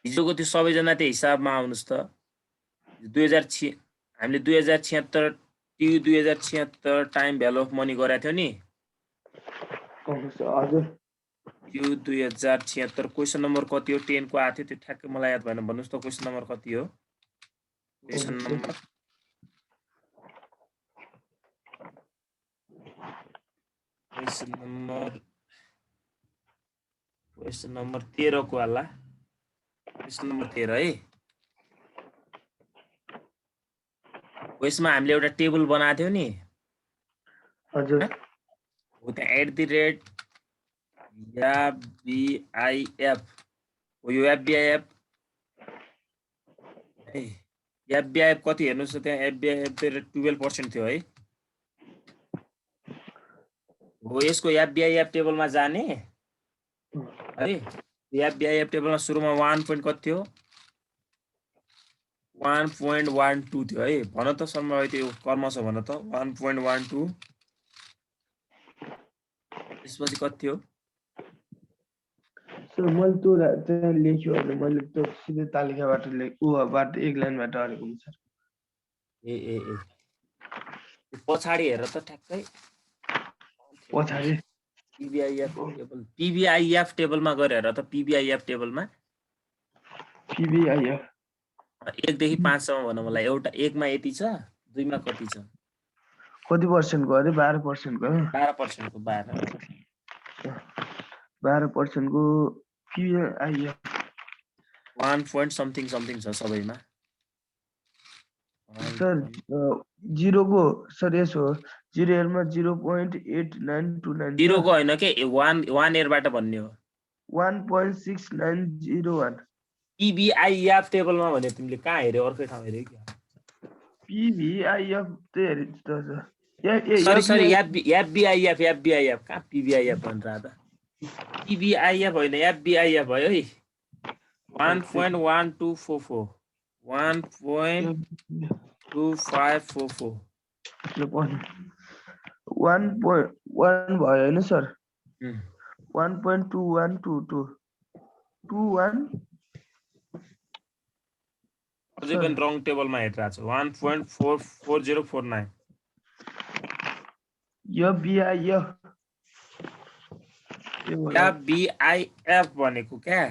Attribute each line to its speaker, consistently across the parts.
Speaker 1: हिजोको त्यो सबैजना त्यो हिसाबमा आउनुस् त 2006 हामीले 2076 TU 2076 time value of money गरेको थियो नि
Speaker 2: हजुर
Speaker 1: TU 2076 क्वेशन नम्बर कति हो 10 को आएको थियो त्यो ठ्याक्कै मलाई याद भएन भन्नुस् त क्वेशन नम्बर कति हो क्वेशन नम्बर 13 को होला क्वेशन नम्बर 13 है यसमा हामीले एउटा टेबल बनाएको थियौ नि
Speaker 2: हजुर
Speaker 1: हो त्यहाँ @ FBIF हो यो FBIF FBIF कति हेर्नुस् त त्यहाँ FBIF 12% थियो है हो यसको FBIF टेबलमा जाने है FBIF टेबलमा सुरुमा 1 point कति थियो 1.12 थियो है भन त सम्म त्यो कर्म छ भन त 1.12 त्यसपछि कति थियो
Speaker 2: सर मैले त्यो चाहिँ लेख्यो भने मैले त्यो सिधै तालिकाबाट बाट एक लाइनबाट हरेको हुन्छ सर
Speaker 1: ए पछाडी हेर त ठ्याक्कै
Speaker 2: पछाडी
Speaker 1: PBIF टेबलमा गएर हेर त PBIF टेबलमा
Speaker 2: PBIF
Speaker 1: 1 देखि 5 सम्म भन मलाई एउटा 1 मा यति छ 2 मा कति छ
Speaker 2: कति पर्सेन्ट को अरे 12% को
Speaker 1: 12% को
Speaker 2: 12% को PBIF
Speaker 1: 1 point something छ सबैमा
Speaker 2: सर 0 को सर यसो 0 एरमा 0.8929
Speaker 1: 0 को हैन के 1 एयरबाट भन्ने हो
Speaker 2: 1.6901
Speaker 1: PBIF टेबलमा भने तिमीले कहाँ हेर्यो अर्कै ठाउँ हेर्यो के
Speaker 2: PBIF
Speaker 1: सरी FBIF कहाँ PBIF भन्छ त PBIF होइन FBIF भयो है 1.1244 1.2544
Speaker 2: 1.1 भयो हैन सर 1.2122 21
Speaker 1: अझै पनि रङ टेबलमा हेरिरहेको छ 1.4049 FBIF भनेको क्या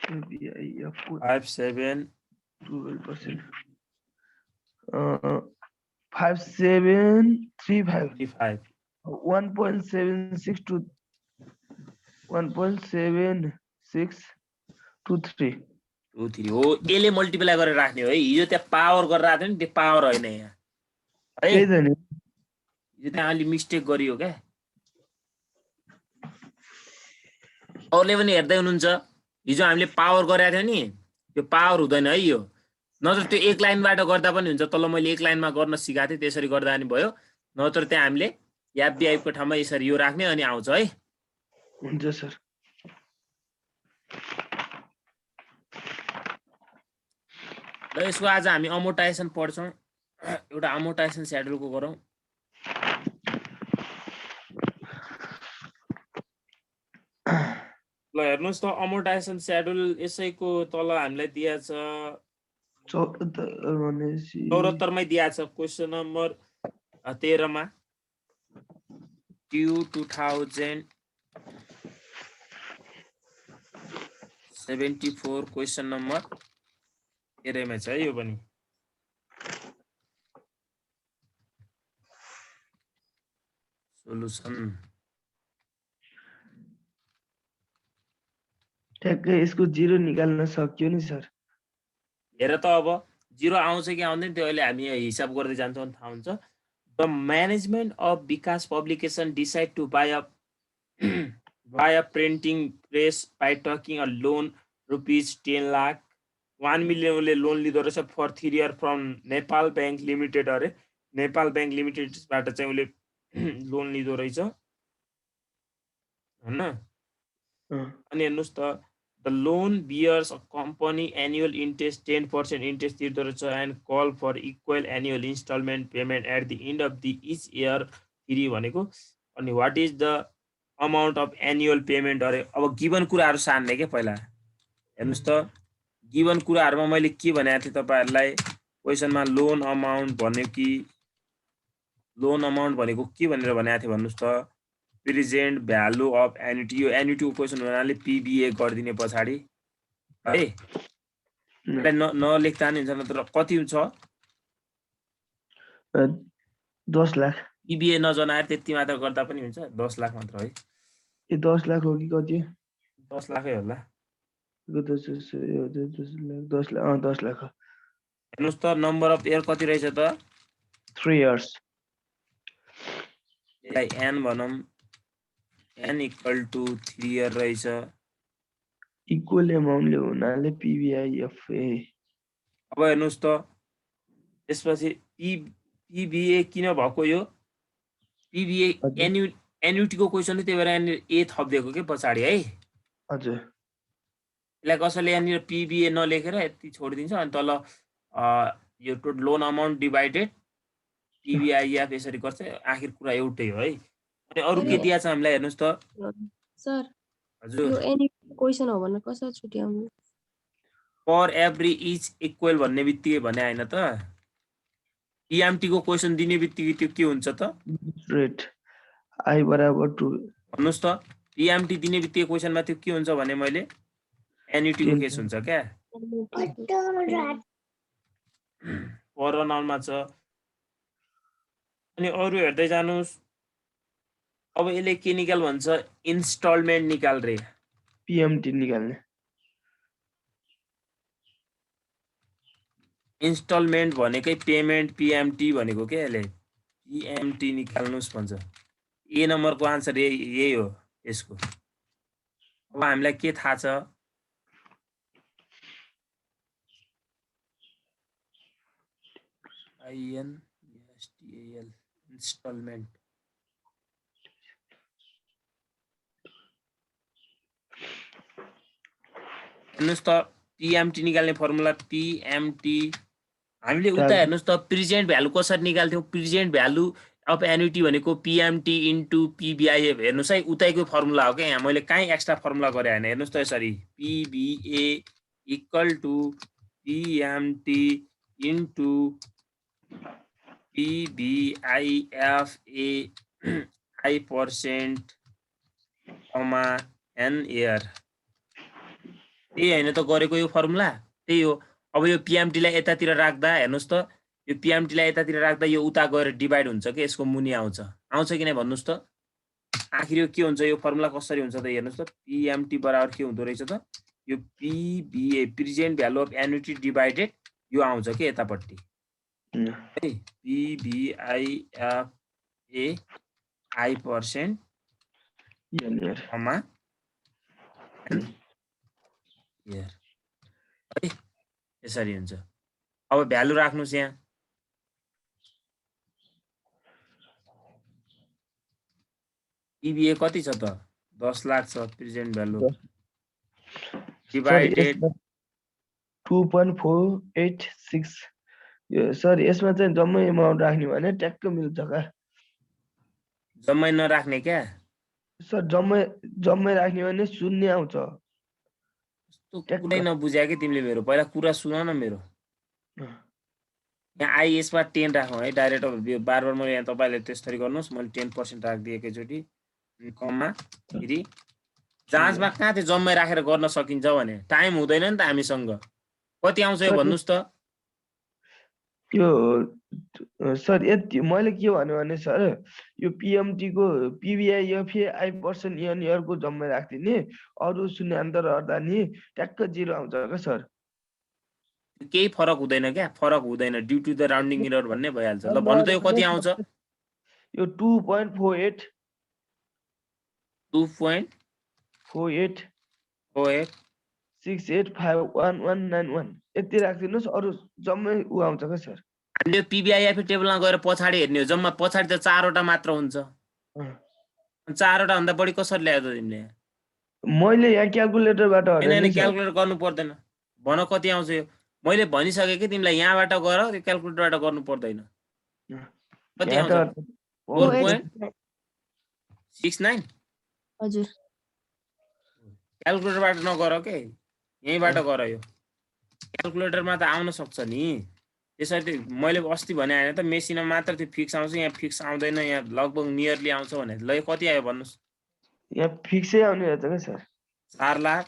Speaker 1: 57
Speaker 2: 12% 5735 1.76 to 1.7623
Speaker 1: हो यसले मल्टिप्लाई गरेर राख्ने हो है हिजो त्यहाँ पावर गरेर राख्यो नि त्यो पावर होइन यहाँ है
Speaker 2: हिजो
Speaker 1: त्यहाँ अलि मिस्टेक गरियो क्या अरूले पनि हेर्दै हुनुहुन्छ हिजो हामीले पावर गरेको थियो नि त्यो पावर हुँदैन है यो नत्र त्यो एक लाइनबाट गर्दा पनि हुन्छ तल मैले एक लाइनमा गर्न सिकाएको थिएँ त्यसरी गर्दा नि भयो नत्र त्यहाँ हामीले FBIF को ठाउँमा यसरी यो राख्ने अनि आउँछ है
Speaker 2: हुन्छ सर
Speaker 1: ल यसको आज हामी अमोर्टाइजेसन पढ्छौं एउटा अमोर्टाइजेसन स्याड्युलको गरौँ ल हेर्नुस् त अमोर्टाइजेसन स्याड्युल यसैको तल हामीलाई दिएको छ 74 मै दिएको छ क्वेशन नम्बर 13 मा TU 2074 क्वेशन नम्बर 13 मा छ यो पनि सोलुसन
Speaker 2: ठ्याक्कै यसको 0 निकाल्न सक्यो नि सर
Speaker 1: हेर त अब 0 आउँछ कि आउँदैन त्यो अहिले हामी हिसाब गर्दै जान्छौँ भने थाहा हुन्छ the management of Vikas publication decide to buy a printing press by taking a loan ₹10 lakh 1 million ले लोन लिदो रहेछ for 3 year from Nepal bank limited अरे नेपाल बैंक लिमिटेडबाट चाहिँ उले लोन लिदो रहेछ हैन अनि हेर्नुस् त the loan bears a company annual interest 10% interest तिर्दो रहेछ and call for equal annual installment payment at the end of the each year 3 भनेको अनि what is the amount of annual payment अरे अब गिभन कुराहरू सान्ने के पहिला हेर्नुहोस् त गिभन कुराहरूमा मैले के भनेको थिएँ तपाईँहरूलाई क्वेसनमा लोन अमाउन्ट भनेको के भनेर भनेको थिएँ भन्नुहोस् त प्रेजेन्ट भ्यालु अफ एन्युटी यो एन्युटीको क्वेसन हुनाले पिबिए गरिदिने पछाडि है नलेख्दा नि हुन्छ नत्र कति हुन्छ
Speaker 2: 10 लाख
Speaker 1: पिबिए नजनाएर त्यति मात्र गर्दा पनि हुन्छ 10 लाख मात्र है
Speaker 2: ए 10 लाख हो कि कति
Speaker 1: 10 लाखै होला
Speaker 2: 10 लाख 10 लाख
Speaker 1: हेर्नुहोस् त नम्बर अफ इयर कति रहेछ त
Speaker 2: 3 years
Speaker 1: यसलाई एन भनौँ एन इक्वल टु 3 इयर रहेछ
Speaker 2: इक्वल एमाउन्टले हुनाले पिबिआइएफए
Speaker 1: अब हेर्नुहोस् त त्यसपछि पिबिए किन भएको यो पिबिए एन्युटीको क्वेसन त्यही भएर यहाँनिर ए थपिदिएको के पछाडि है
Speaker 2: हजुर
Speaker 1: यसलाई कसैले यहाँनिर पिबिए नलेखेर यति छोडिदिन्छ अनि तल यो total loan amount divided PVIF यसरी गर्छ आखिर कुरा एउटै हो है अनि अरू के दिया छ हामीलाई हेर्नुहोस् त
Speaker 3: सर
Speaker 1: हजुर
Speaker 3: यो एनी क्वेसन हो भने कसरी छुट्याउनु
Speaker 1: पर एभ्री इच इक्वल भन्ने बित्तिकै भने हैन त टीएमटी को क्वेसन दिने बित्तिकै त्यो के हुन्छ त
Speaker 2: रेट आई बराबर 2
Speaker 1: भन्नुस् त टीएमटी दिने बित्तिकै क्वेसनमा त्यो के हुन्छ भने मैले एन्युटी को केस हुन्छ क्या परनाउनमा छ अनि अरु हेर्दै जानुस् अब यसले के निकाल भन्छ इन्स्टलमेन्ट निकाल रे
Speaker 2: पीएमटी निकाल्ने
Speaker 1: इन्स्टलमेन्ट भनेकै पेमेन्ट पीएमटी भनेको के यसले पीएमटी निकाल्नुस् भन्छ ए नम्बरको आन्सर यही हो यसको अब हामीलाई के थाहा छ INSTAL इन्स्टलमेन्ट हेर्नुस् त पीएमटी निकाल्ने फर्मुला पीएमटी हामीले उता हेर्नुस् त प्रेजेन्ट भ्यालु कसरी निकाल्थ्यौ प्रेजेन्ट भ्यालु अफ एन्युटी भनेको पीएमटी इन्टु पीबीआईएफ हेर्नुस् है उतैको फर्मुला हो के यहाँ मैले काई एक्स्ट्रा फर्मुला गरे हैन हेर्नुस् त यसरी PVA equal to PMT into PVIF i percent comma n year त्यही हैन त गरेको यो फर्मुला त्यही हो अब यो पीएमटी लाई यतातिर राख्दा हेर्नुस् त यो पीएमटी लाई यतातिर राख्दा यो उता गएर डिभाइड हुन्छ के यसको मुनि आउँछ कि नै भन्नुस् त आखिर यो के हुन्छ यो फर्मुला कसरी हुन्छ त हेर्नुस् त पीएमटी बराबर के हुँदो रहेछ त यो PBA present value of annuity divided यो आउँछ के यतापट्टि है PBIF A I percent comma year है यसरी हुन्छ अब भ्यालु राख्नुस् यहाँ पीबीए कति छ त 10 लाख छ प्रेजेन्ट भ्यालु डिभाइडेड
Speaker 2: 2.486 सर यसमा चाहिँ जम्मै अमाउन्ट राख्ने भने ट्याक्क मिल्छ का
Speaker 1: जम्मै नराख्ने क्या
Speaker 2: सर जम्मै राख्ने भने शून्य आउँछ
Speaker 1: कुनै नबुझ्या कि तिमीले मेरो पहिला कुरा सुन न मेरो यहाँ आइएसमा 10 राखौँ है डाइरेक्ट बार बार मैले यहाँ तपाईँले त्यसरी गर्नुहोस् मैले 10% राखिदिएँ एकैचोटि कममा फेरि जाँचमा कहाँ त्यो जम्मै राखेर गर्न सकिन्छ भने टाइम हुँदैन नि त हामीसँग कति आउँछ यो भन्नुहोस् त
Speaker 2: यो सर यति मैले के भन्नु भने सर यो पीएमटी को पीबीआईएफए आई पर्सेन्ट एन इयर को जम्मै राख्दिने अरु शून्यान्तर हट्दा नि ट्याक्क 0 आउँछ के सर
Speaker 1: केही फरक हुँदैन क्या फरक हुँदैन due to the rounding error भन्ने भइहाल्छ ल भन्नु त यो कति आउँछ
Speaker 2: यो 2.48
Speaker 1: 2.48
Speaker 2: 68511191 यति राख्दिनुस् अरु जम्मै उ आउँछ के सर
Speaker 1: हामीले पीबीआईएफ टेबलमा गएर पछाडी हेर्ने हो जम्मा पछाडी त 4 वटा मात्र हुन्छ 4 वटा भन्दा बढी कसरी ल्यायो त तिमीले
Speaker 2: मैले यहाँ क्याल्कुलेटरबाट
Speaker 1: हैन क्याल्कुलेटर गर्नु पर्दैन भन कति आउँछ यो मैले भनिसके कि तिमीलाई यहाँबाट गर त्यो क्याल्कुलेटरबाट गर्नु पर्दैन कति आउँछ 4.69
Speaker 3: हजुर
Speaker 1: क्याल्कुलेटरबाट नगर के यहीँबाट गर यो क्याल्कुलेटरमा त आउन सक्छ नि त्यसरी मैले अस्ति भने हैन त मेसिनमा मात्र त्यो फिक्स आउँछ यहाँ फिक्स आउँदैन यहाँ लगभग नियरली आउँछ भने ल यो कति आयो भन्नुस्
Speaker 2: यहाँ फिक्सै आउने रहेछ क्या सर
Speaker 1: 4 लाख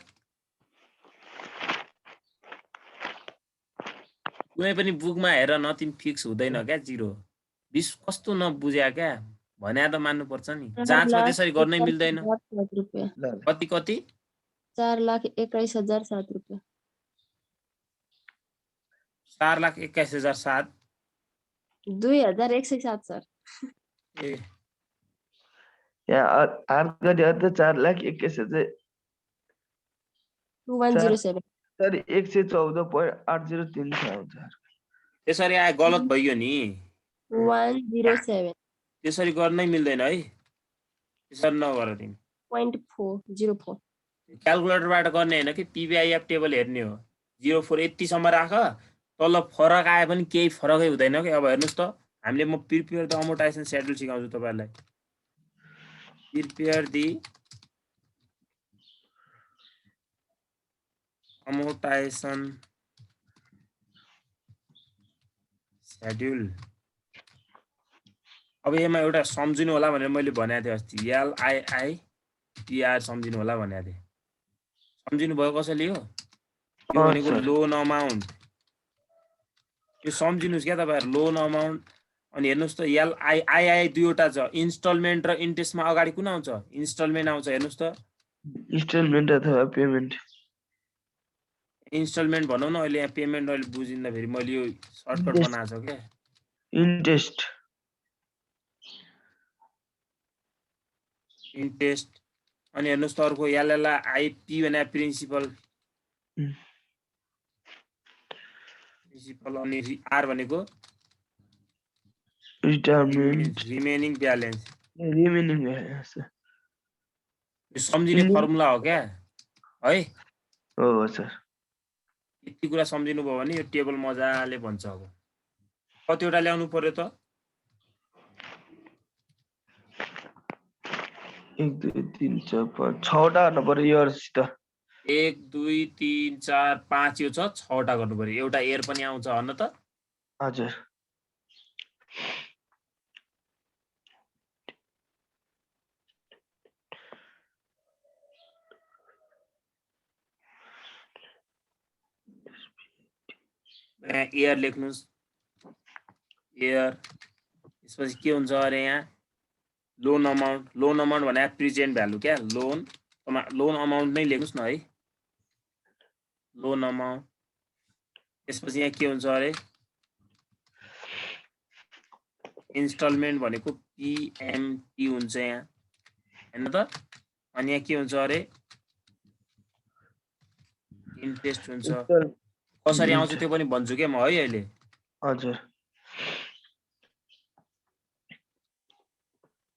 Speaker 1: कुनै पनि बुकमा हेर नथिङ फिक्स हुँदैन क्या जिरो कस्तो नबुझ्या क्या भन्या त मान्नुपर्छ नि जाँचमा त्यसरी गर्नै मिल्दैन
Speaker 3: 4,21,7 रुपियाँ
Speaker 1: कति कति
Speaker 3: 4,21,007 रुपियाँ
Speaker 1: 4,21,007
Speaker 3: 2,107 सर
Speaker 1: ए
Speaker 2: यहाँ अर्को त 4,21,000
Speaker 3: 2107
Speaker 2: सर 114.803 आउँछ
Speaker 1: त्यसरी आए गलत भइयो नि
Speaker 3: 107
Speaker 1: त्यसरी गर्नै मिल्दैन है त्यसरी नगर तिमी
Speaker 3: 0.404
Speaker 1: क्याल्कुलेटरबाट गर्ने होइन कि पिबिआइएफ टेबल हेर्ने हो 04 यतिसम्म राख तल फरक आए पनि केही फरकै हुँदैन कि अब हेर्नुहोस् त हामीले म प्रिपेयर द अमोर्टाइजेसन सेड्युल सिकाउँछु तपाईँहरूलाई प्रिपेयर दि अमोर्टाइजेसन सेड्युल अब यसमा एउटा सम्झिनु होला भनेर मैले भनेको थिएँ अस्ति LIIPR सम्झिनु होला भनेको थिएँ सम्झिनु भयो कसैले यो भनेको लोन अमाउन्ट यो सम्झिनुस् क्या तपाईहरु लोन अमाउन्ट अनि हेर्नुस् त LIII दुईवटा छ इन्स्टलमेन्ट र इन्ट्रेस्टमा अगाडि कुन आउँछ इन्स्टलमेन्ट आउँछ हेर्नुस् त
Speaker 2: इन्स्टलमेन्ट अथवा पेमेन्ट
Speaker 1: इन्स्टलमेन्ट भनौँ न अहिले यहाँ पेमेन्ट अहिले बुझिँदा फेरि मैले यो सर्टकट बनाएको छु क्या
Speaker 2: इन्ट्रेस्ट
Speaker 1: अनि हेर्नुस् त अर्को LLIP भने प्रिन्सिपल अनि आर भनेको रिमेनिङ ब्यालेन्स यो सम्झिने फर्मुला हो क्या है
Speaker 2: हो सर
Speaker 1: यति कुरा सम्झिनु भयो भने यो टेबल मजाले बन्छ अब कतिवटा ल्याउनु पर्यो त
Speaker 2: 1 2 3 4 5 6वटा गर्नु पर्यो इयर्सित
Speaker 1: 1 2 3 4 5 यो छ 6वटा गर्नु पर्यो एउटा एयर पनि आउँछ हन त
Speaker 2: हजुर
Speaker 1: एयर लेख्नुस् एयर त्यसपछि के हुन्छ अरे यहाँ लोन अमाउन्ट भने प्रेजेन्ट भ्यालु क्या लोन अमाउन्ट नै लेख्नुस् न है लोन अमाउन्ट त्यसपछि यहाँ के हुन्छ अरे इन्स्टलमेन्ट भनेको PMT हुन्छ यहाँ हैन त अनि यहाँ के हुन्छ अरे इन्ट्रेस्ट हुन्छ कसरी आउँछ त्यो पनि भन्छु के म है अहिले
Speaker 2: हजुर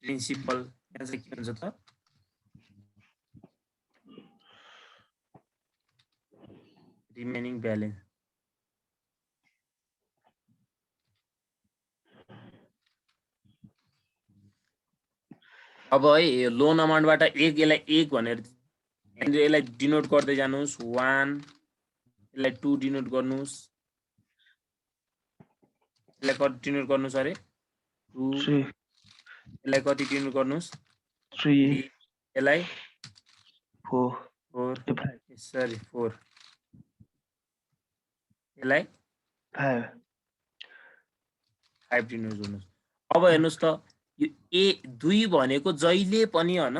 Speaker 1: प्रिन्सिपल यहाँ चाहिँ के हुन्छ त रिमेनिङ ब्यालेन्स अब है यो लोन अमाउन्टबाट यसलाई 1 भनेर यसलाई डिनोट गर्दै जानुस् 1 यसलाई 2 डिनोट गर्नुस् यसलाई कति डिनोट गर्नुस् अरे 2 यसलाई कति डिनोट गर्नुस्
Speaker 2: 3
Speaker 1: यसलाई
Speaker 2: 4
Speaker 1: सरी 4 यसलाई 5 डिनोट गर्नुस् अब हेर्नुस् त यो A2 भनेको जहिले पनि हैन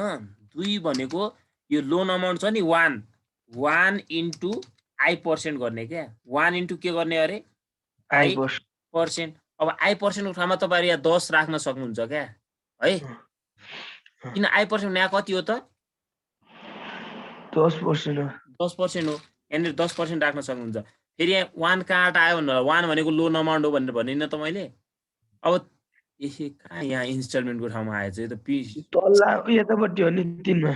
Speaker 1: 2 भनेको यो लोन अमाउन्ट छ नि 1 इन्टु I% गर्ने क्या 1 इन्टु के गर्ने अरे I%। अब I% को ठाउँमा तपाईहरु यहाँ 10 राख्न सक्नुहुन्छ क्या है किन I% यहाँ कति हो त
Speaker 2: 10% हो
Speaker 1: 10% हो यहाँनिर 10% राख्न सक्नुहुन्छ फेरि यहाँ 1 कहाँबाट आयो भनेर 1 भनेको लोन अमाउन्ट हो भनेर भनिन त मैले अब कहाँ यहाँ इन्स्टलमेन्टको ठाउँमा आएछ यो त
Speaker 2: तल्ला यतापट्टि हो नि 3 मा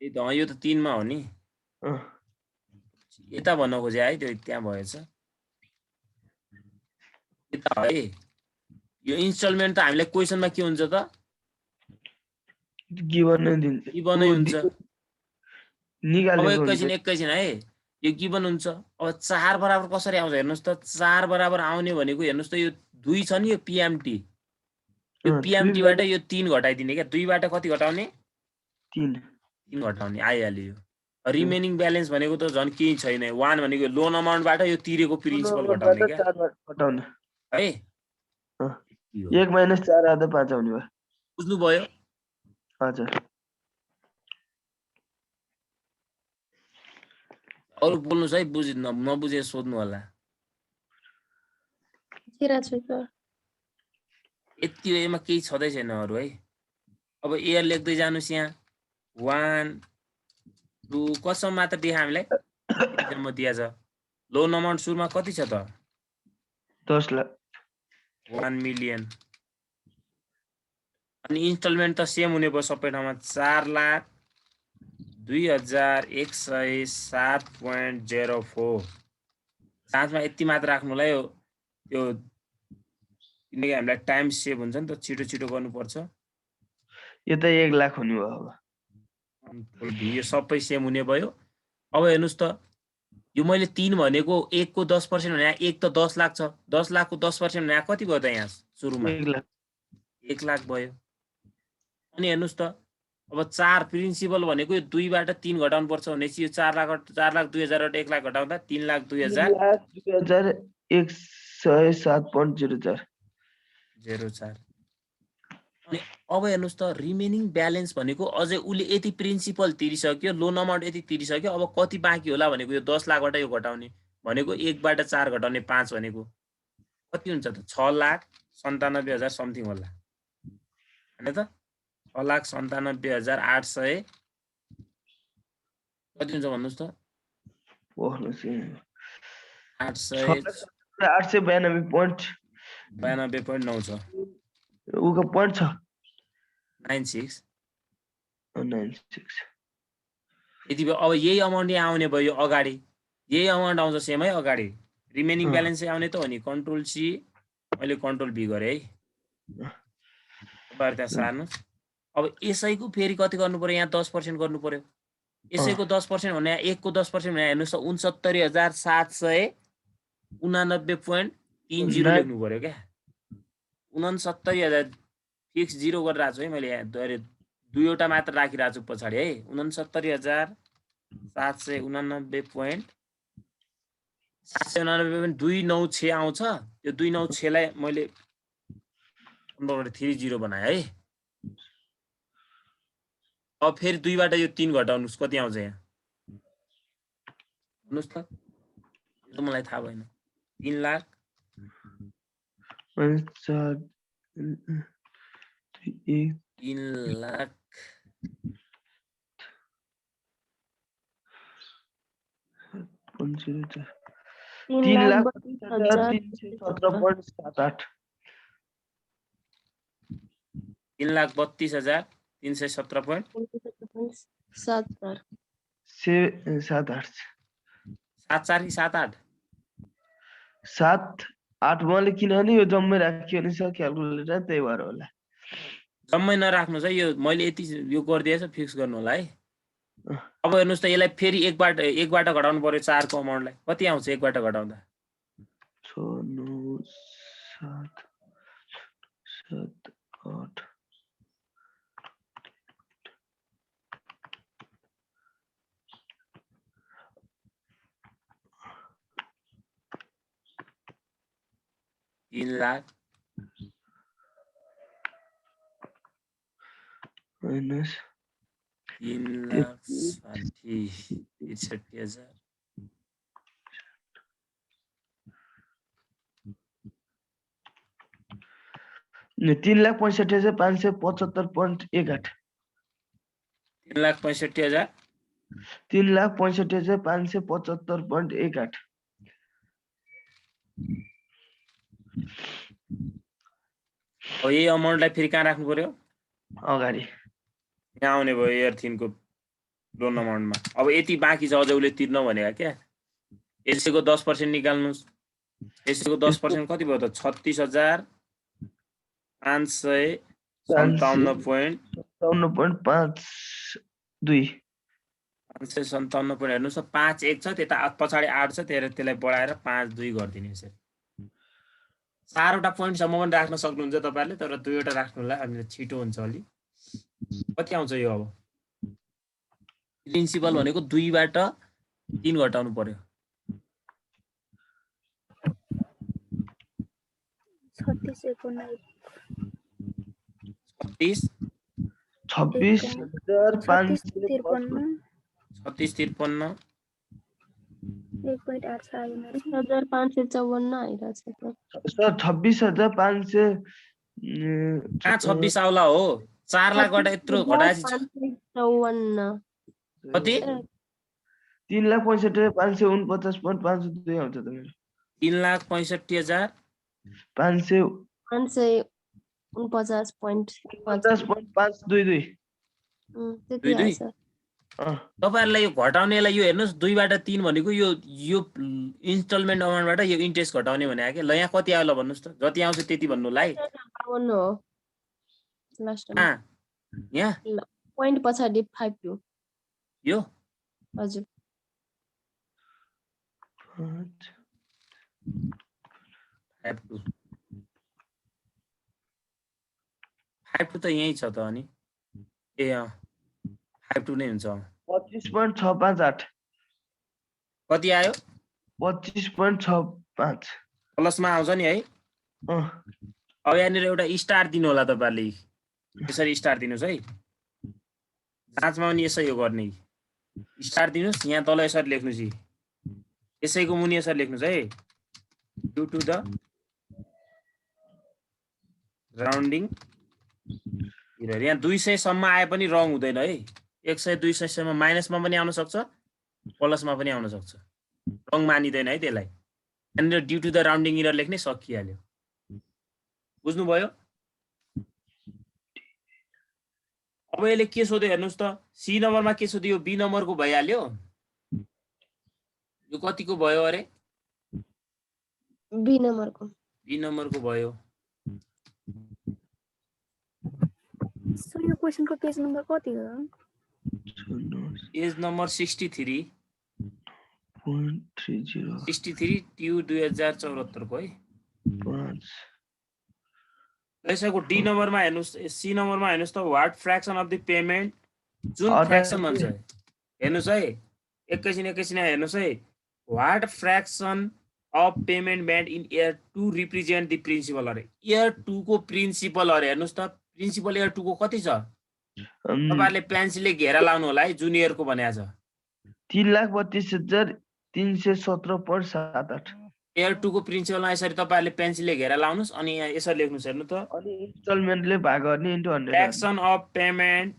Speaker 1: यो त यो त 3 मा हो नि यता भन्न खोजे है त्यो त्यहाँ भएछ यता है यो इन्स्टलमेन्ट त हामीलाई क्वेशनमा के हुन्छ त
Speaker 2: गिभन नै दिन्छ
Speaker 1: गिभनै हुन्छ। अब
Speaker 2: निकालेको हुन्छ
Speaker 1: एकैछिन है, यो गिभन हुन्छ। अब 4 बराबर कसरी आउँछ हेर्नुहोस् त। 4 बराबर आउने भनेको हेर्नुहोस् त, यो 2 छ नि, यो पिएमटी, यो पिएमटी बाट यो 3 घटाइदिने क्या। 2 बाट कति घटाउने?
Speaker 2: 3
Speaker 1: घटाउने आइहाल्यो। यो रिमेनिङ ब्यालेन्स भनेको त झन् केही छैन। 1 भनेको लोन अमाउन्टबाट यो तिरेको प्रिन्सिपल घटाउने क्या
Speaker 2: घटाउने
Speaker 1: है।
Speaker 2: 1 - 4 आधा 5 आउने भयो।
Speaker 1: बुझ्नुभयो?
Speaker 2: हजुर।
Speaker 1: अरु बोल्नुस् है, नबुझे सोध्नु होला। यति हो, यसमा केही छँदै छैन अरु है। अब एयर लेख्दै जानुस् यहाँ। 1 2 कसम मात्र दिए हामीलाई? यतिसम्म दिएछ। लोन अमाउन्ट सुरुमा कति छ त?
Speaker 2: 10 लाख।
Speaker 1: 1 मिलियन। अनि इन्स्टलमेन्ट त सेम हुने भयो सबै ठाउँमा। 4,02,107.04। साँझमा यति मात्र राख्नुलाई हो। त्यो किनकि हामीलाई टाइम सेभ हुन्छ नि त, छिटो गर्नुपर्छ।
Speaker 2: यो त 1 लाख हुने भयो अब।
Speaker 1: यो सबै सेम हुने भयो। अब हेर्नुस् त, यो मैले 3 भनेको 1 को 10% भने 1 त 10 लाख छ। 10 लाख को 10% भने कति भयो त यहाँ सुरुमा?
Speaker 2: 1 लाख।
Speaker 1: 1 लाख भयो। अनि हेर्नुस् त, अब 4 प्रिन्सिपल भनेको यो 2 बाट 3 घटाउनु पर्छ भनेपछि यो 4,02,000 बाट 1 लाख घटाउँदा
Speaker 2: 3,02,107.04।
Speaker 1: अनि अब हेर्नुस् त, रिमेनिङ ब्यालेन्स भनेको अझै उले यति प्रिन्सिपल तिरिसक्यो, लोन अमाउन्ट यति तिरिसक्यो। अब कति बाँकी होला भनेको यो 10 लाखबाट यो घटाउने भनेको 1 बाट 4 घटाउने 5 भनेको कति हुन्छ त? 6,97,000 समथिङ होला हैन त? 6,97,800 कति हुन्छ भन्नुस् त? 892.9 छ।
Speaker 2: उको पोइन्ट छ
Speaker 1: 96।
Speaker 2: 96।
Speaker 1: यति भयो। अब यही अमाउन्ट यहाँ आउने भयो अगाडि। यही अमाउन्ट आउँछ सेम है अगाडि। रिमेनिङ ब्यालेन्स चाहिँ आउने त हो नि। कन्ट्रोल सी, मैले कन्ट्रोल बी गरे है। त्यहाँ सार्नुस्। अब यसैको फेरि कति गर्नु पर्यो? यहाँ 10% गर्नु पर्यो। यसैको 10% भने 1 को 10% भने हेर्नुस् त 69,789.30 लेख्नु पर्यो क्या। 69,000 फिक्स 0 गरेर राख्छु है मैले। यहाँ 2वटा मात्र राखिरहेको छु पछाडि है। 69,789.29 आउँछ। त्यो 296 लाई मैले 30 बनाए है। अब फेरि 2 बाट यो 3 घटाउनुस्, कति आउँछ यहाँ भन्नुस् त? यो मलाई थाहा भएन। 3 लाख
Speaker 2: 3,32,317.78।
Speaker 1: 3,32,317.78।
Speaker 2: 7,8 मैले किनभने यो जम्मै राखियो नि सर क्याल्कुलेटर, त्यही भएर होला।
Speaker 1: जम्मै नराख्नुस् है। यो मैले यति यो गरिदिएछ, फिक्स गर्नु होला है। अब हेर्नुस् त, यसलाई फेरि 1 बाट घटाउनु पर्यो 4 को अमाउन्टलाई। कति आउँछ 1 बाट घटाउँदा?
Speaker 2: 6 9 7 8
Speaker 1: 3 लाख
Speaker 2: माइनस
Speaker 1: 3,60,63,000।
Speaker 2: 3,65,575.18।
Speaker 1: 3,65,000
Speaker 2: 3,65,575.18।
Speaker 1: अब यही अमाउन्टलाई फेरि कहाँ राख्नु पर्यो?
Speaker 2: अगाडि
Speaker 1: यहाँ आउने भयो एयर थिनको लोन अमाउन्टमा। अब यति बाँकी छ अझै उले तिर्न भनेको क्या। यसैको 10% निकाल्नुस्। यसैको 10% कति भयो त? 36,500 57.52
Speaker 2: 57.52
Speaker 1: हेर्नुहोस् 5 1 छ त्यता पछाडि 8 छ त्यसलाई बढाएर 5 2 गरिदिने यसरी 4वटा पोइन्टसम्म पनि राख्न सक्नुहुन्छ तपाईहरुले तर 2वटा राख्नुलाई हामीले छिटो हुन्छ अलि कति आउँछ यो अब प्रिन्सिपल भनेको 2 बाट 3 घटाउनु पर्यो 36
Speaker 2: 26,553
Speaker 1: 3653
Speaker 3: 1.854 आइरहेछ त
Speaker 2: सर 26,500
Speaker 1: कहाँ 26 आउला हो 4 लाखबाट यत्रो घटाएपछि
Speaker 3: 554
Speaker 1: कति
Speaker 2: 3,65,549.52 आउँछ त मेरो
Speaker 1: 3,65,000
Speaker 2: 549.522
Speaker 3: त्यति आएछ
Speaker 1: तपाईहरुलाई यो घटाउनेलाई यो हेर्नुस् 2 बाट 3 भनेको यो इन्स्टलमेन्ट अमाउन्टबाट यो इन्ट्रेस्ट घटाउने भने के ल यहाँ कति आयो ल भन्नुस् त जति आउँछ त्यति भन्नुलाई
Speaker 3: 52 हो लास्टमा
Speaker 1: यहाँ
Speaker 3: पोइन्ट पछाडी 52
Speaker 1: यो
Speaker 3: हजुर
Speaker 1: 52 त यही छ त अनि ए 52 नै हुन्छ
Speaker 2: 25.658
Speaker 1: कति आयो
Speaker 2: 25.65
Speaker 1: प्लसमा आउँछ नि है अब यहाँनिर एउटा स्टार दिनु होला तपाईहरुले यसरी स्टार दिनुस् है जाँचमा पनि यसै हो गर्ने स्टार दिनुस् यहाँ तल यसरी लेख्नुस् यसैको मुनि यसरी लेख्नुस् है ड्यू टु द राउन्डिङ यहाँ 200 सम्म आए पनि रङ हुँदैन है 100 200 सम्म माइनसमा पनि आउन सक्छ प्लसमा पनि आउन सक्छ रङ मानिदैन है त्यसलाई यहाँनिर due to the rounding error लेख्ने सकिहाल्यो बुझ्नुभयो अब यसले के सोध्यो हेर्नुस् त सी नम्बरमा के सोध्यो यो बी नम्बरको भइहाल्यो यो कतिको भयो अरे
Speaker 3: बी नम्बरको
Speaker 1: भयो
Speaker 4: सर यो क्वेशनको पेज नम्बर कति हो
Speaker 1: पेज नम्बर 63 63 ट्यु 2074 को है यसको डी नम्बरमा हेर्नुस् सी नम्बरमा हेर्नुस् त what fraction of the payment जुन फ्र्याक्सन भन्छ हेर्नुस् है एकैछिन हेर्नुस् है what fraction of payment made in year 2 represent the principal अरे इयर 2 को प्रिन्सिपल अरे हेर्नुस् त प्रिन्सिपल इयर 2 को कति छ तपाईहरुले पेन्सिलले घेरा लाउनु होला है जुनियरको भनेको छ
Speaker 2: 3,32,317.78
Speaker 1: इयर 2 को प्रिन्सिपलमा यसरी तपाईहरुले पेन्सिलले घेरा लाउनुस् अनि यहाँ यसरी लेख्नुस् हेर्नु त
Speaker 2: अनि इन्स्टलमेन्टले भाग गर्ने into 100
Speaker 1: fraction of payment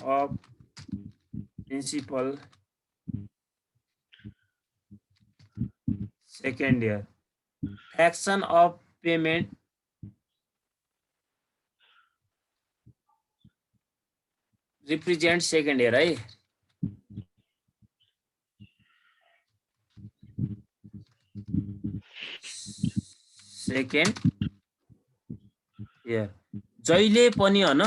Speaker 1: of principal second year fraction of payment represent second year है सेकेन्ड इयर जहिले पनि हैन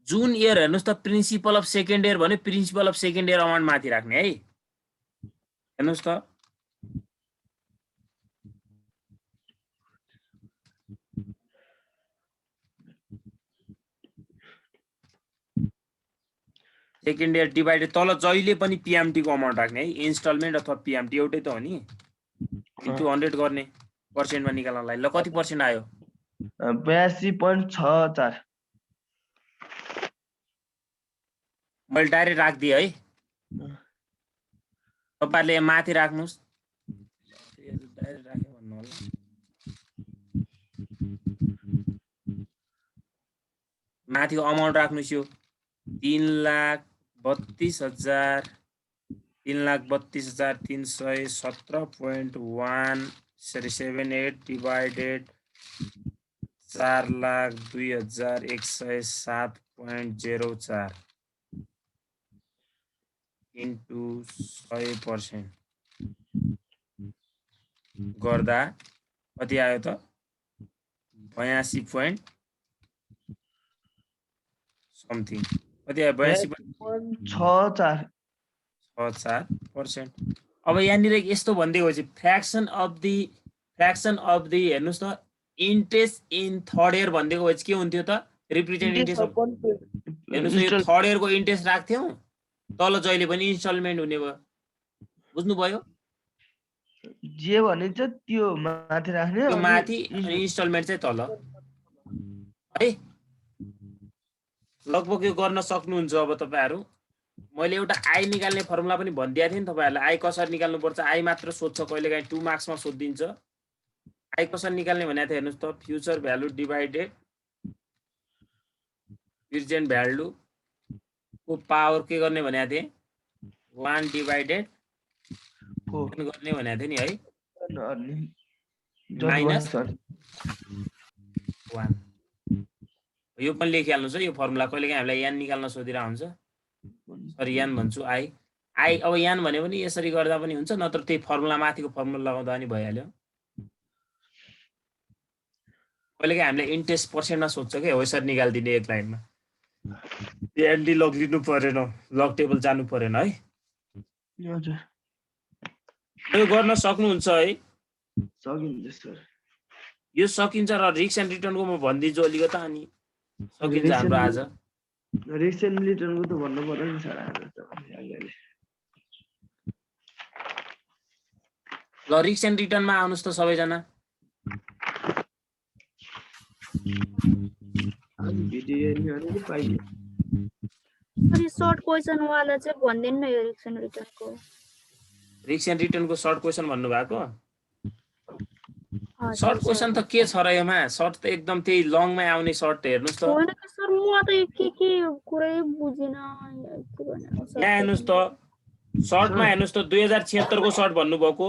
Speaker 1: जुन इयर हेर्नुस् त प्रिन्सिपल अफ सेकेन्ड इयर भने principal of second year amount माथि राख्ने है हेर्नुस् त सेकेन्ड इयर डिभाइडेड तल जहिले पनि पीएमटी को अमाउन्ट राख्ने है इन्स्टलमेन्ट अथवा पीएमटी एउटै त हो नि इन्टु 100 गर्ने पर्सेन्टमा निकाल्नलाई ल कति पर्सेन्ट आयो
Speaker 2: 82.64
Speaker 1: मैले डाइरेक्ट राख्दिए है तपाईहरुले यहाँ माथि राख्नुस् डाइरेक्ट राखे भन्नु होला माथिको अमाउन्ट राख्नुस् यो 3,32,317.178 डिवाइडेड 4,02,107.04 इन्टु 100% गर्दा कति आयो त 82 point समथिङ कति आयो 82.64%। अब यहाँनिर यस्तो भनिदिएको चाहिँ फ्र्याक्सन अफ दि हेर्नुस् त इन्ट्रेस्ट इन थर्ड इयर भनिदिएको भए चाहिँ के हुन्थ्यो त रिप्रेजेन्ट इन्ट्रेस्ट हेर्नुस् यो थर्ड इयरको इन्ट्रेस्ट राख्थ्यौँ तल जहिले पनि इन्स्टलमेन्ट हुने भयो बुझ्नुभयो
Speaker 2: जे भनिन्छ त्यो माथि राख्ने
Speaker 1: त्यो
Speaker 2: अनि
Speaker 1: माथि अनि इन्स्टलमेन्ट चाहिँ तल है लगभग यो गर्न सक्नुहुन्छ अब तपाईहरु मैले एउटा आई निकाल्ने फर्मुला पनि भनिदिएको थिएँ नि तपाईहरुलाई आई कसरी निकाल्नुपर्छ आई मात्र सोध्छ कहिलेकाहीँ 2 मार्क्समा सोधिदिन्छ आई कसरी निकाल्ने भनेको थिएँ हेर्नुस् त future value divided present value को पावर के गर्ने भनेको थिएँ 1 डिभाइडेड गर्ने भनेको थिएँ नि है माइनस 1 यो पनि लेखिहाल्नुस् है यो फर्मुला कहिलेकाहीँ हामीलाई यान निकाल्न सोधिरा हुन्छ सरी यान भन्छु आई अब यान भने पनि यसरी गर्दा पनि हुन्छ नत्र त्यही फर्मुला माथिको फर्मुला लगाउँदा पनि भइहाल्यो कहिलेकाहीँ हामीलाई इन्ट्रेस्ट पर्सेन्टमा सोध्छ के हो यसरी निकाल्दिने एक लाइनमा एन्टी लग लिनु परेन लग टेबल जानु परेन है
Speaker 2: हजुर
Speaker 1: यो गर्न सक्नुहुन्छ है
Speaker 2: सकिन्छ सर
Speaker 1: यो सकिन्छ र रिस्क एन्ड रिटर्नको म भनिदिन्छु अलिकता अनि सकिन्छ हाम्रो आज
Speaker 2: रिस्क एन्ड रिटर्नको त भन्नु पर्यो नि सर आज त
Speaker 1: ल रिस्क एन्ड रिटर्नमा आउनुस् त सबैजना
Speaker 4: अनि सर्ट क्वेशन वाला चाहिँ भन्दैन न यो रिस्क एन्ड रिटर्नको
Speaker 1: सर्ट क्वेशन भन्नु भएको सर्ट क्वेशन त के छ र यसमा सर्ट त एकदम त्यही लङमै आउने सर्ट हेर्नुस् त
Speaker 4: होइन सर म त के कुरै बुझिन
Speaker 1: यहाँ हेर्नुस् त सर्टमा हेर्नुस् त 2076 को सर्ट भन्नुभएको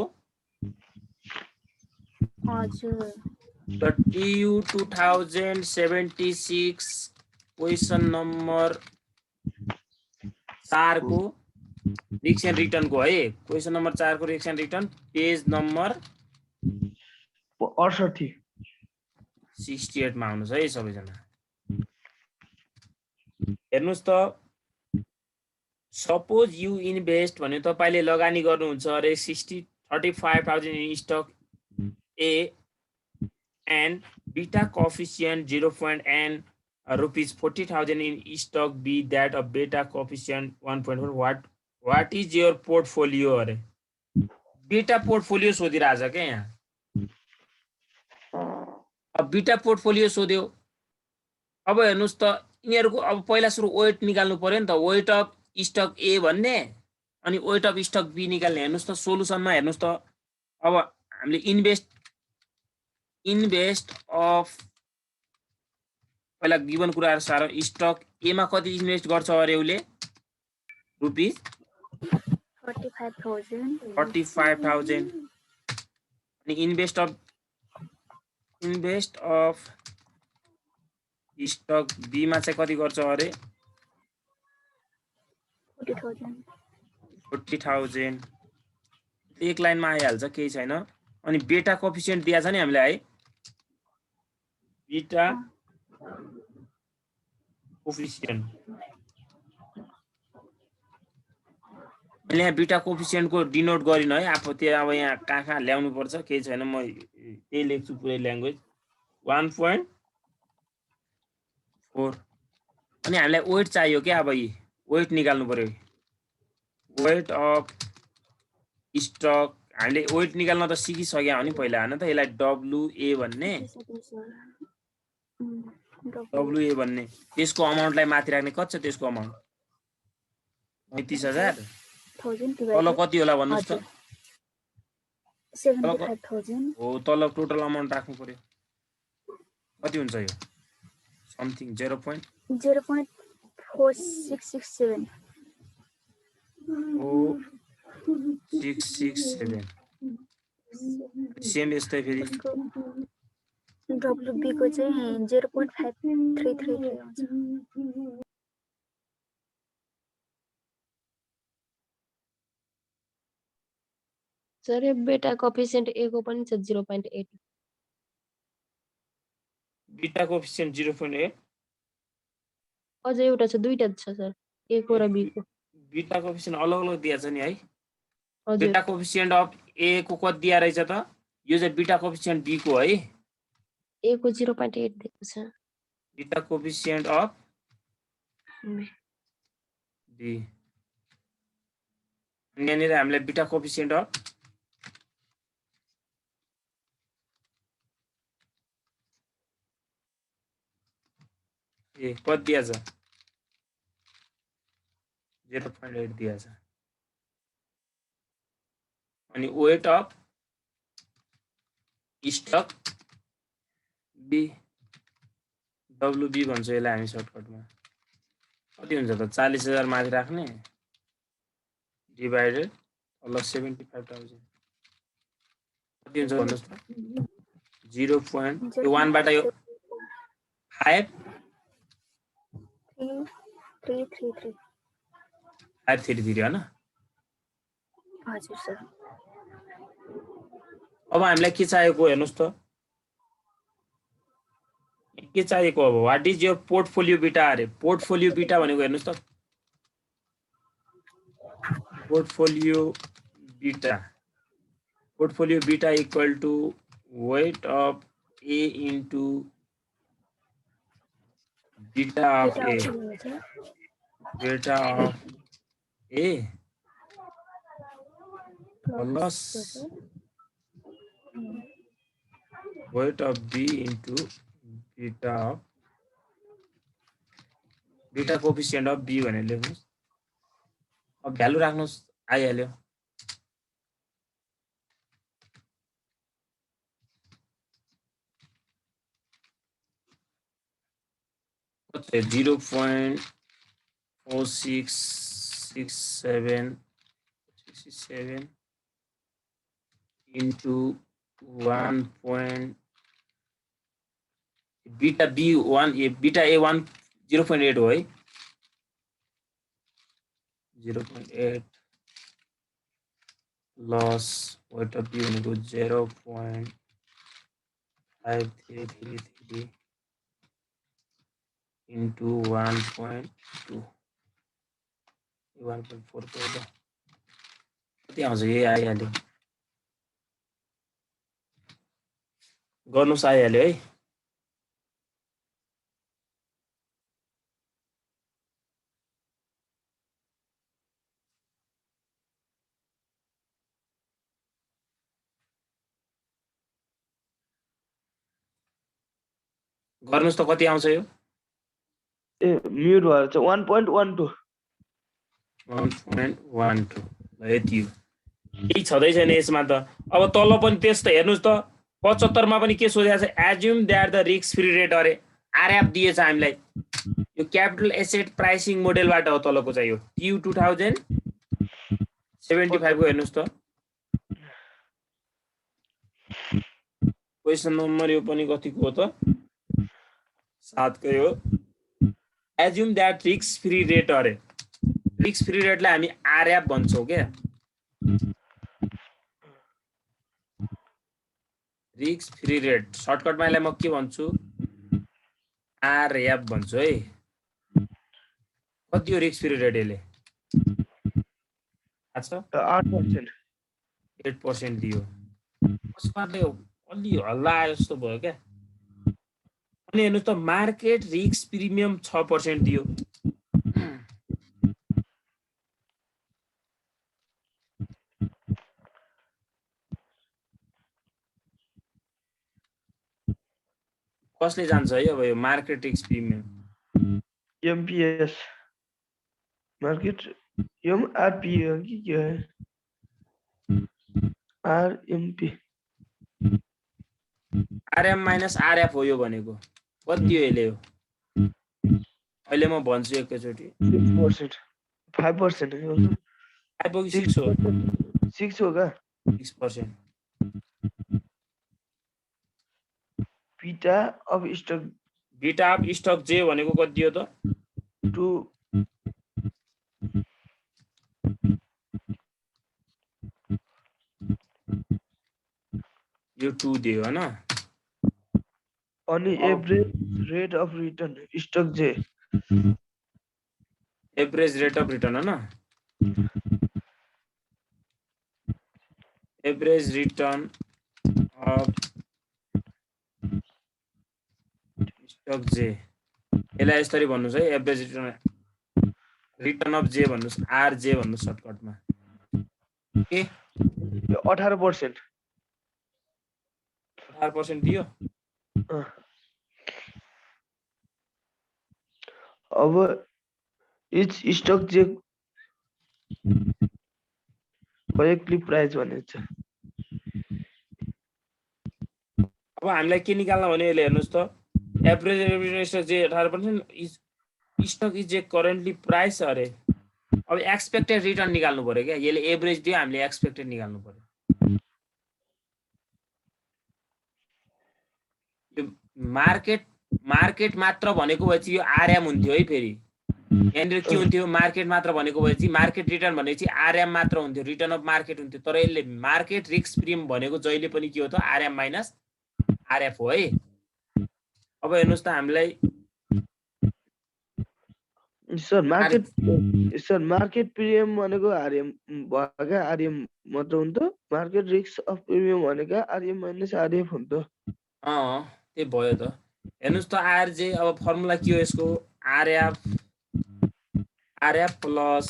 Speaker 4: हजुर
Speaker 1: The TU 2076 क्वेशन नम्बर 4 को रिस्क एन्ड रिटर्न को है क्वेशन नम्बर 4 को risk and return page number 68 मा आउनुस् है सबैजना हेर्नुस् त सपोज यु इन्भेस्ट भने तपाईले लगानी गर्नुहुन्छ रे 35,000 in stock A and beta coefficient 0.n rupees 40,000 in stock B that of beta coefficient 1.1 what is your portfolio अरे beta portfolio सोधिरहेछ के यहाँ अब beta portfolio सोध्यो अब हेर्नुस् त यिनीहरुको अब पहिला सुरु वेट निकाल्नु पर्यो नि त वेट अफ स्टक ए भन्ने अनि वेट अफ स्टक बी निकाल्ने हेर्नुस् त सोलुसनमा हेर्नुस् त अब हामीले इन्भेस्ट अफ पहिला गिवन कुराहरु सार स्टक ए मा कति इन्भेस्ट गर्छ अरे उले रुपीस 45,000 अनि इन्भेस्ट अफ स्टक बी मा चाहिँ कति गर्छ अरे 40,000 एक लाइनमा आइहाल्छ केही छैन अनि बेटा कोएफिसिएन्ट दिया छ नि हामीलाई है बीटा कोएफिसिएन्ट यहाँ बीटा कोएफिसिएन्ट को डिनोट गरिन है आफू त्यो अब यहाँ कहाँ ल्याउनु पर्छ केही छैन म त्यही लेख्छु पुरै ल्याङ्ग्वेज 1.4 अनि हामीलाई वेट चाहियो के अब यी वेट निकाल्नु पर्यो वेट अफ स्टक हामीले वेट निकाल्न त सिकिसक्या हो नि पहिला हैन त यसलाई WA भन्ने त्यसको अमाउन्टलाई माथि राख्ने कति छ त्यसको अमाउन्ट 35,000 तल कति होला भन्नुस् त
Speaker 4: 75,000
Speaker 1: हो तल टोटल अमाउन्ट राख्नु पर्यो कति हुन्छ यो समथिङ
Speaker 4: 0.4667
Speaker 1: 667 सेम यस्तै फेरि
Speaker 4: WB को चाहिँ 0.5333 आउँछ
Speaker 3: सर यो बेटा कोफिसिएन्ट ए को पनि छ 0.8
Speaker 1: बीटा कोएफिसिएन्ट 0.8
Speaker 3: अझ एउटा छ दुईटा छ सर ए को र बी को
Speaker 1: बीटा कोएफिसिएन्ट अलग अलग दिएको छ नि है
Speaker 3: हजुर
Speaker 1: बीटा कोएफिसिएन्ट अफ ए को कति दिया रहेछ त यो चाहिँ बीटा कोएफिसिएन्ट बी को है
Speaker 3: ए को 0.8 दिएको छ
Speaker 1: बीटा कोएफिसिएन्ट अफ बी यहाँनिर हामीलाई बीटा कोएफिसिएन्ट अफ ए कति दिया छ 0.8 दिया छ अनि weight of stock B WB भन्छ यसलाई हामी सर्टकटमा कति हुन्छ त 40,000 माथि राख्ने डिभाइडेड तल 75,000 कति हुन्छ भन्नुहोस् त 0.1 बाट यो 5
Speaker 4: 333
Speaker 1: 533 हैन
Speaker 4: हजुर सर
Speaker 1: अब हामीलाई के चाहिएको हेर्नुस् त के चाहिएको अब what is your portfolio beta अरे पोर्टफोलियो बीटा भनेको हेर्नुस् त portfolio beta equal to weight of A into beta of A beta of A plus weight of B into beta coefficient of B भनेर लेख्नुस् अब भ्यालु राख्नुस् आइहाल्यो कति 0.4667 into 1 point beta B1 beta A1 0.8 हो है 0.8 plus weight of B भनेको 0.5333 into 1.2 1.4 कति आउँछ यही आइहाल्यो गर्नुस् आइहाल्यो है गर्नुस् त कति आउँछ यो
Speaker 2: ए म्युट भएर चाहिँ 1.12
Speaker 1: 1.12 ल यति हो केही छँदै छैन यसमा त अब तल पनि त्यस त हेर्नुस् त 75 मा पनि के सोधेको छ assume that the risk free rate अरे आरएफ दिएछ हामीलाई यो क्यापिटल एसेट प्राइसिङ मोडेलबाट हो तलको चाहिँ यो TU 2075 को हेर्नुस् त क्वेशन नम्बर यो पनि कतिको हो त 7 कै हो assume that risk free rate अरे रिस्क फ्री रेटलाई हामी आरएफ भन्छौं के रिस्क फ्री रेट सर्टकटमा यसलाई म के भन्छु आरएफ भन्छु है कति हो रिस्क फ्री रेट यसले अच्छा
Speaker 2: 8%
Speaker 1: 8% दियो कसपाले अलि हल्ला आयो जस्तो भयो क्या अनि हेर्नुस् त मार्केट रिस्क प्रिमियम 6% दियो कसले जान्छ है अब यो market risk premium
Speaker 2: MPS market M RP हो कि के हो आरएमपी
Speaker 1: आरएम माइनस आरएफ हो यो भनेको कति दियो यसले हो अहिले म भन्छु एकैचोटी
Speaker 2: 6% 5% हो
Speaker 1: 5 हो कि 6 हो
Speaker 2: 6 हो का
Speaker 1: 6%
Speaker 2: बीटा अफ
Speaker 1: स्टक जे भनेको कति दियो त
Speaker 2: 2 2
Speaker 1: 2 दियो हैन
Speaker 2: अनि average rate of return stock जे
Speaker 1: एभरेज रेट अफ रिटर्न हैन एभरेज रिटर्न अफ स्टक जे यसलाई यसरी भन्नुस् है एभरेज रिटर्न अफ जे भन्नुस् आर जे भन्नुस् सर्टकटमा के
Speaker 2: 18%
Speaker 1: 18% दियो
Speaker 2: अब इच स्टक जे करेक्टली प्राइस भनेछ
Speaker 1: अब हामीलाई के निकाल्न भने यसले हेर्नुस् त एभरेज रेट जे 18% स्टक इज जे करेन्टली प्राइस अरे अब एक्सपेक्टेड रिटर्न निकाल्नु पर्यो क्या यसले एभरेज दियो हामीले एक्सपेक्टेड निकाल्नु पर्यो यो मार्केट मात्र भनेको भए चाहिँ यो आरएम हुन्थ्यो है फेरि यहाँनिर के हुन्थ्यो मार्केट मात्र भनेको भए चाहिँ मार्केट रिटर्न भने चाहिँ आरएम मात्र हुन्थ्यो रिटर्न अफ मार्केट हुन्थ्यो तर यसले मार्केट रिस्क प्रिमियम भनेको जहिले पनि के हो त आरएम माइनस आरएफ हो है अब हेर्नुस् त हामीलाई
Speaker 2: सर मार्केट प्रिमियम भनेको आरएम भयो क्या आरएम मात्र हुन्छ मार्केट रिस्क अफ प्रिमियम भनेको आरएम माइनस आरएफ हुन्छ
Speaker 1: त्यही भयो त हेर्नुस् त आरजे अब फर्मुला के हो यसको आरएफ प्लस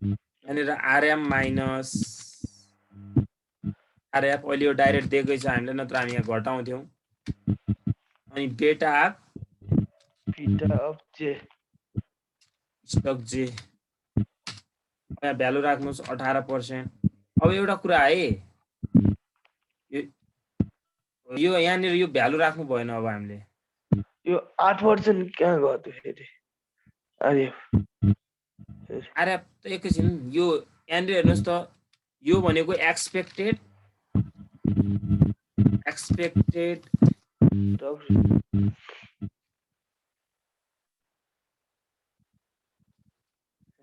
Speaker 1: यहाँनिर आरएम माइनस आरएफ अहिले यो डाइरेक्ट दिएकै छ हामीले नत्र हामी यहाँ घटाउँथ्यौँ अनि बेटा
Speaker 2: अफ जे
Speaker 1: स्टक जे यहाँ भ्यालु राख्नुहोस् 18% अब एउटा कुरा है यो यहाँनिर यो भ्यालु राख्नु भएन अब हामीले
Speaker 2: यो 8% कहाँ गयो त फेरि
Speaker 1: अरे एकैछिन यो यहाँनिर हेर्नुहोस् त यो भनेको एक्सपेक्टेड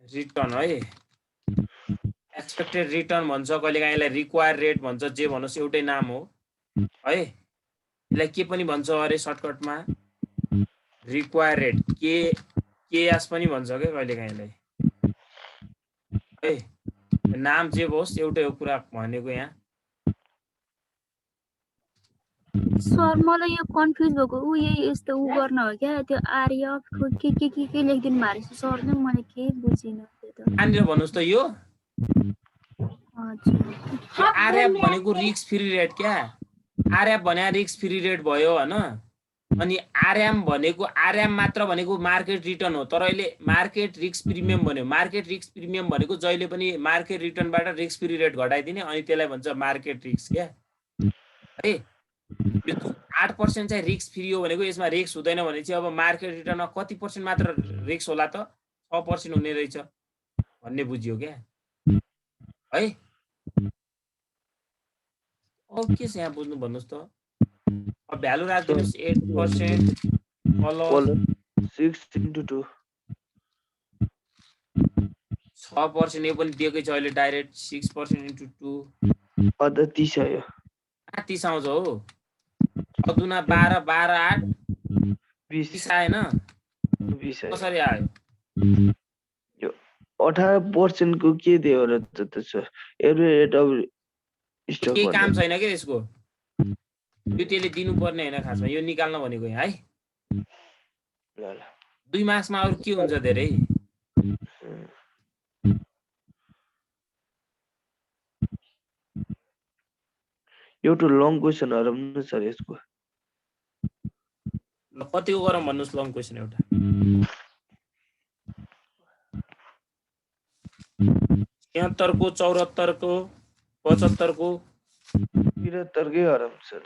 Speaker 1: रिटर्न है एक्सपेक्टेड रिटर्न भन्छ कहिलेकाहीँ यसलाई रिक्वायर रेट भन्छ जे भन्नुहोस् एउटै नाम हो है यसलाई के पनि भन्छ अरे सर्टकटमा रिक्वायर रेट केएस पनि भन्छ क्या कहिलेकाहीँ यसलाई है नाम जे होस् एउटै हो कुरा भनेको यहाँ
Speaker 4: सर मलाई यो कन्फ्युज भएको ऊ यही यस्तो ऊ गर्न हो क्या त्यो आरएफ के लेखिदिनु भएको रहेछ सर नै मैले केही बुझिनँ त्यो त
Speaker 1: यहाँनिर भन्नुहोस् त यो
Speaker 4: हजुर
Speaker 1: आरएफ भनेको रिस्क फ्री रेट क्या आरएफ भने रिस्क फ्री रेट भयो हैन अनि आरएम भनेको आरएम मात्र भनेको मार्केट रिटर्न हो तर अहिले मार्केट रिस्क प्रिमियम भन्यो मार्केट रिस्क प्रिमियम भनेको जहिले पनि मार्केट रिटर्नबाट रिस्क फ्री रेट घटाइदिने अनि त्यसलाई भन्छ मार्केट रिस्क क्या है यो 8% चाहिँ रिस्क फ्री हो भनेको यसमा रिस्क हुँदैन भने चाहिँ अब मार्केट रिटर्नमा कति % मात्र रिस्क होला त 6% हुने रहेछ भन्ने बुझियो क्या है अब के छ यहाँ बुझ्नु भन्नुहोस् त अब भ्यालु राखिदिनुहोस् 8% प्लस
Speaker 2: 6 × 2
Speaker 1: 6% यो पनि दिएकै छ अहिले डाइरेक्ट 6% × 2
Speaker 2: अझ 30 आयो
Speaker 1: 30 आउँछ हो अदुना 12 12 8 20 आएन
Speaker 2: 20 आयो
Speaker 1: कसरी आयो
Speaker 2: यो 18% को के दियो र त छ एभरेज रेट अफ स्टक
Speaker 1: केही काम छैन के यसको यो त्यसले दिनुपर्ने हैन खासमा यो निकाल्न भनेको यहाँ है
Speaker 2: ल
Speaker 1: 2 मार्क्समा अरु के हुन्छ धेरै
Speaker 2: एउटा लङ क्वेशन हराउनु सर यसको
Speaker 1: ल कतिको गरौँ भन्नुस् लङ क्वेशन एउटा 76 को 74 को 75 को
Speaker 2: 73 कै हराउनु सर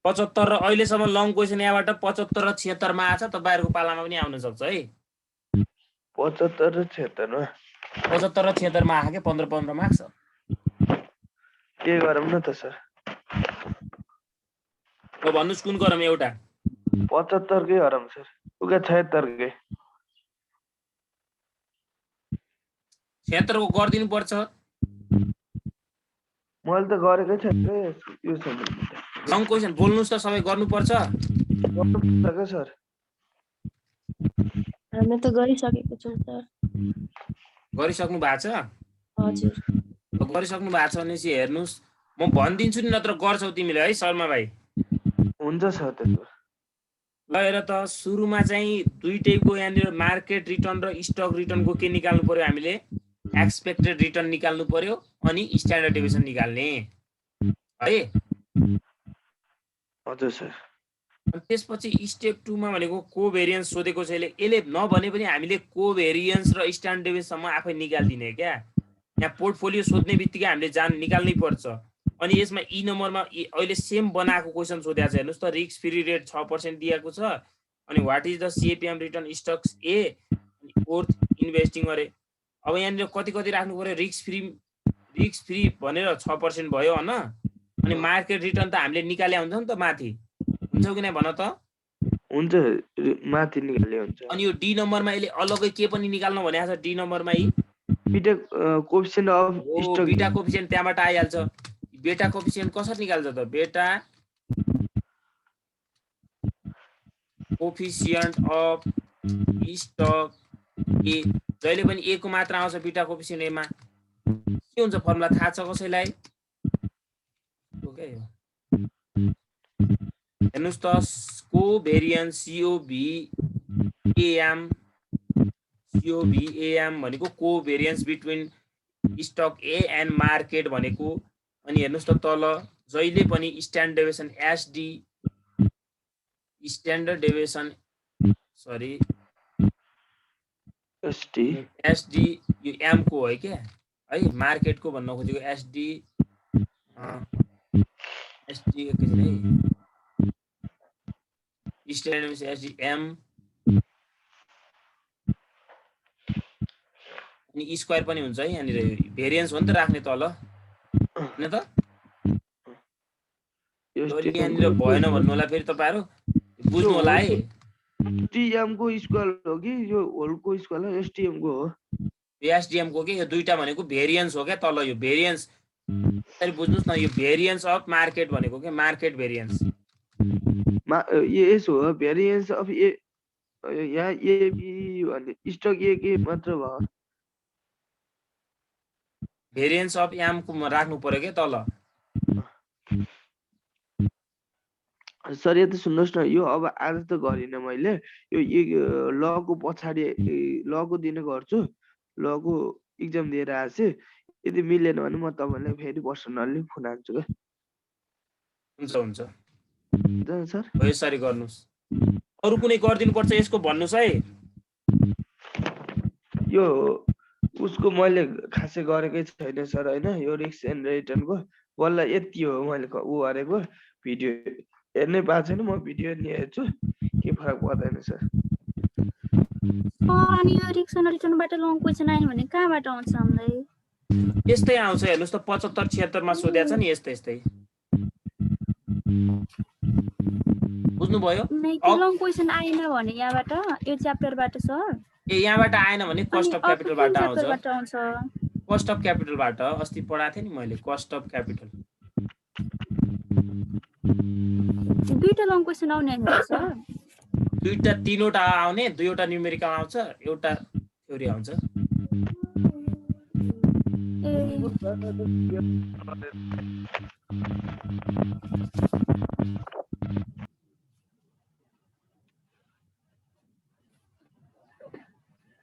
Speaker 1: 75 र अहिलेसम्म लङ क्वेशन यहाँबाट 75 र 76 मा आछ तपाईहरुको पालामा पनि आउन सक्छ है
Speaker 2: 75 र 76 मा
Speaker 1: 75 र 76 मा आके 15 15 मार्क्स
Speaker 2: के गरौँ न त सर
Speaker 1: ल भन्नुस् कुन गरौँ एउटा
Speaker 2: 75 कै हराउँ सर उका 76 कै
Speaker 1: 76 को गर्दिनु पर्छ
Speaker 2: मैले त गरेकै छैन यो सम्बन्ध
Speaker 1: लङ क्वेसन बोल्नुस् त सबै गर्नुपर्छ।
Speaker 2: गर्नुपर्छ क्या सर
Speaker 3: हामीले त गरिसकेको छौँ सर।
Speaker 1: गरिसक्नु भएको छ?
Speaker 3: हजुर।
Speaker 1: गरिसक्नु भएको छ भनेपछि हेर्नुहोस् म भनिदिन्छु नि, नत्र गर्छौ तिमीले है शर्मा भाइ।
Speaker 2: हुन्छ सर त्यसो भए।
Speaker 1: ल हेर त सुरुमा चाहिँ दुईटैको यहाँनिर मार्केट रिटर्न र स्टक रिटर्नको के निकाल्नु पर्यो हामीले? एक्सपेक्टेड रिटर्न निकाल्नु पर्यो अनि स्ट्यान्डर्ड डेभिएसन निकाल्ने है।
Speaker 2: हजुर सर।
Speaker 1: अनि त्यसपछि स्टेप 2 मा भनेको कोभेरियन्स सोधेको छ यसले नभने पनि हामीले कोभेरियन्स र स्ट्यान्डर्ड डेभिएसनसम्म आफै निकाल्दिने क्या। यहाँ पोर्टफोलियो सोध्ने बित्तिकै हामीले निकाल्नै पर्छ। अनि यसमा ई नम्बरमा अहिले सेम बनाएको क्वेसन सोधेको छ हेर्नुहोस् त। रिस्क फ्री रेट 6% दिएको छ अनि what is the CAPM return stocks A अनि फोर्थ इन्भेस्टिङ अरे। अब यहाँनिर कति कति राख्नु पर्यो? रिस्क फ्री भनेर 6% भयो हैन। अनि मार्केट रिटर्न त हामीले निकाले हुन्छ नि त माथि, हुन्छ कि नै भन त?
Speaker 2: हुन्छ माथि निकाले हुन्छ।
Speaker 1: अनि यो डी नम्बरमा यसले अलग्गै के पनि निकाल्न भनेको छ? डी नम्बरमा यी
Speaker 2: beta coefficient of stock
Speaker 1: beta coefficient त्यहाँबाट आइहाल्छ। बेटा कोएफिसिएन्ट कसरी निकाल्छ त? बेटा कोएफिसिएन्ट अफ स्टक ए, जहिले पनि ए को मात्र आउँछ बीटा कोएफिसिएन्ट ए मा। के हुन्छ फर्मुला थाहा छ कसैलाई? ओके हेर्नुस् त कोभेरियन्स COVAM भनेको covariance between stock A and market भनेको। अनि हेर्नुस् त तल जहिले पनि स्ट्यान्डर्ड डेभिएसन एसडी यो एम को हो क्या है, मार्केट को भन्न खोजेको एसडी एकैछिन है, स्ट्यान्डर्ड डेभिएसन एसडी एम अनि स्क्वायर पनि हुन्छ है। यहाँनिर भेरिएन्स हो नि त राख्ने तल हैन त। यहाँनिर भएन भन्नु होला फेरि तपाईहरु, बुझ्नु होला है।
Speaker 2: एसटीएम को स्क्वायर हो कि यो होल को स्क्वायर हो? एसटीएम को हो।
Speaker 1: एसडीएम को के यो दुईटा भनेको भेरिएन्स हो क्या तल। यो भेरिएन्स यसरी बुझ्नुस् न, यो भेरिएन्स अफ मार्केट भनेको के मार्केट भेरिएन्स।
Speaker 2: यस हो भेरिएन्स अफ ए, यहाँ ए बी भन्ने स्टक ए के मात्र भयो।
Speaker 1: भेरिएन्स अफ एम को राख्नु पर्यो के तल।
Speaker 2: सर यता सुन्नुहोस् न, यो अब आज त गरिनँ मैले, यो लको पछाडि लको दिन गर्छु। लको इक्जाम दिएर आएछु, यदि मिलेन भने म तपाईँलाई फेरि पर्सनल्ली फोन हान्छु क्या।
Speaker 1: हुन्छ
Speaker 2: सर
Speaker 1: हो यसरी गर्नुस्। अरु कुनै गरिदिनु पर्छ यसको भन्नुस् है।
Speaker 2: यो उसको मैले खासै गरेकै छैन सर हैन, यो रिस्क एन्ड रिटर्नको बल्ल यति हो मैले उ गरेको। भिडियो हेर्नै पाएको छैन, म भिडियो नि हेर्छु, के फरक पर्दैन सर।
Speaker 4: अनि यो रिस्क एन्ड रिटर्नबाट लङ क्वेसन आएन भने कहाँबाट आउँछ हामीलाई?
Speaker 1: यस्तै आउँछ हेर्नुस् त 75 76 मा सोधेको छ नि यस्तै। बुझ्नु भयो?
Speaker 4: लङ क्वेसन आएन भने यहाँबाट यो च्याप्टरबाट सर
Speaker 1: ए यहाँबाट आएन भने कस्ट अफ क्यापिटलबाट आउँछ।
Speaker 4: आउँछ
Speaker 1: कस्ट अफ क्यापिटलबाट अस्ति पढाएको थिएँ नि मैले, कस्ट अफ क्यापिटल।
Speaker 4: दुईटा लङ क्वेसन आउने हैन सर?
Speaker 1: दुईटा तीनवटा आउने, दुईवटा न्यूमेरिकल आउँछ, एउटा थ्योरी आउँछ।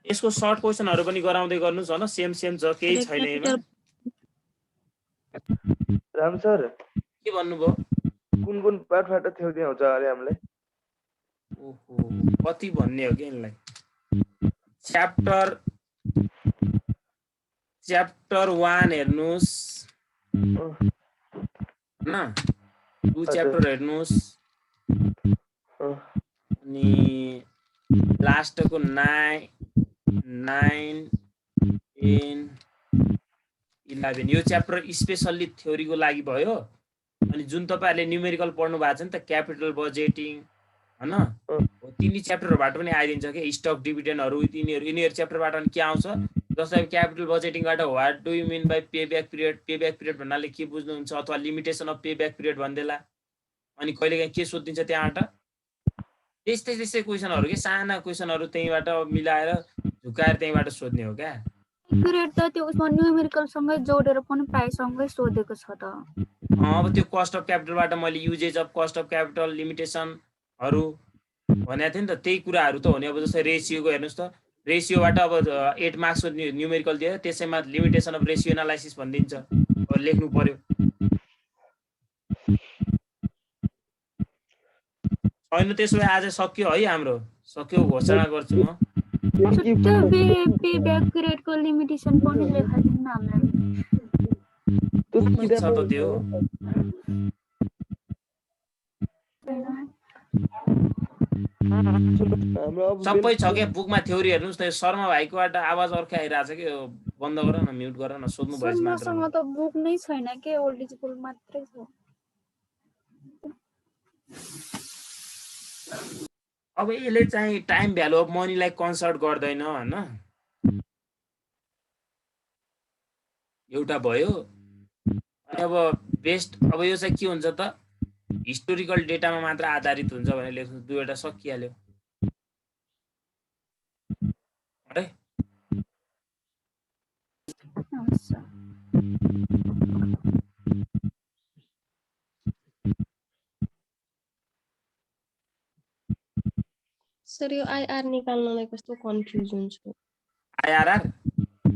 Speaker 1: यसको सर्ट क्वेसनहरु पनि गराउँदै गर्नुस् हैन, सेम छ, केही छैन यसमा।
Speaker 2: राम सर
Speaker 1: के भन्नुभयो?
Speaker 2: कुन पार्टबाट थ्योरी आउँछ अरे हामीलाई?
Speaker 1: ओहो कति भन्ने हो के यसलाई? च्याप्टर 1 हेर्नुस् न, 2 च्याप्टर हेर्नुस् अनि लास्टको 9 10 11 यो च्याप्टर स्पेशल्ली थ्योरीको लागि भयो। अनि जुन तपाईहरुले न्यूमेरिकल पढ्नु भएको छ नि त, क्यापिटल बजेटिङ हैन, तिनी च्याप्टरबाट पनि आइदिन्छ के, स्टक डिभिडेन्डहरु, यिनीहरु च्याप्टरबाट अनि के आउँछ? जस्तै क्यापिटल बजेटिङबाट what do you mean by payback period भन्नाले के बुझ्नुहुन्छ अथवा लिमिटेसन अफ पेब्याक पिरियड भन्देला अनि कहिलेकाहीँ के सोधिदिन्छ त्यहाँबाट त्यस्तै क्वेसनहरू के साना क्वेसनहरू त्यहीँबाट मिलाएर झुकाएर त्यहीँबाट सोध्ने हो क्या
Speaker 4: पिरियड त त्यो उसमा न्युमेरिकल सँगै जोडेर पनि प्राय सँगै सोधेको छ त
Speaker 1: अब त्यो कस्ट अफ क्यापिटलबाट मैले uses of cost of capital लिमिटेसनहरू भनेको थिएँ नि त त्यही कुराहरू त हो नि अब जस्तै रेसियोको हेर्नुहोस् त रेसियोबाट अब 8 मार्क्सको न्युमेरिकल दियो त्यसैमा लिमिटेसन अफ रेसियो एनालाइसिस भनिदिन्छ अब लेख्नु पर्यो होइन त्यसो भए आज सक्यो है हाम्रो सक्यो घोषणा गर्छु म
Speaker 4: त्यो पेब्याक पिरियडको लिमिटेसन पनि लेखाइदिनु न हामीलाई
Speaker 1: छ त त्यो सबै छ क्या बुकमा थ्योरी हेर्नुहोस् त शर्मा भाइकोबाट आवाज अर्कै आइरहेछ कि बन्द गर न म्युट गर न सोध्नु भएछ मात्र
Speaker 4: मसँग त बुक नै छैन के ओल्ड स्कुल मात्रै छ
Speaker 1: अब यसले चाहिँ टाइम भ्यालु अफ मनीलाई कन्सल्ट गर्दैन हैन एउटा भयो अनि अब बेस्ट अब यो चाहिँ के हुन्छ त हिस्टोरिकल डेटामा मात्र आधारित हुन्छ भने लेख्नु दुईवटा सकिहाल्यो अरे
Speaker 5: सर यो आइआर निकाल्नलाई कस्तो कन्फ्युज हुन्छु
Speaker 1: आइआरआर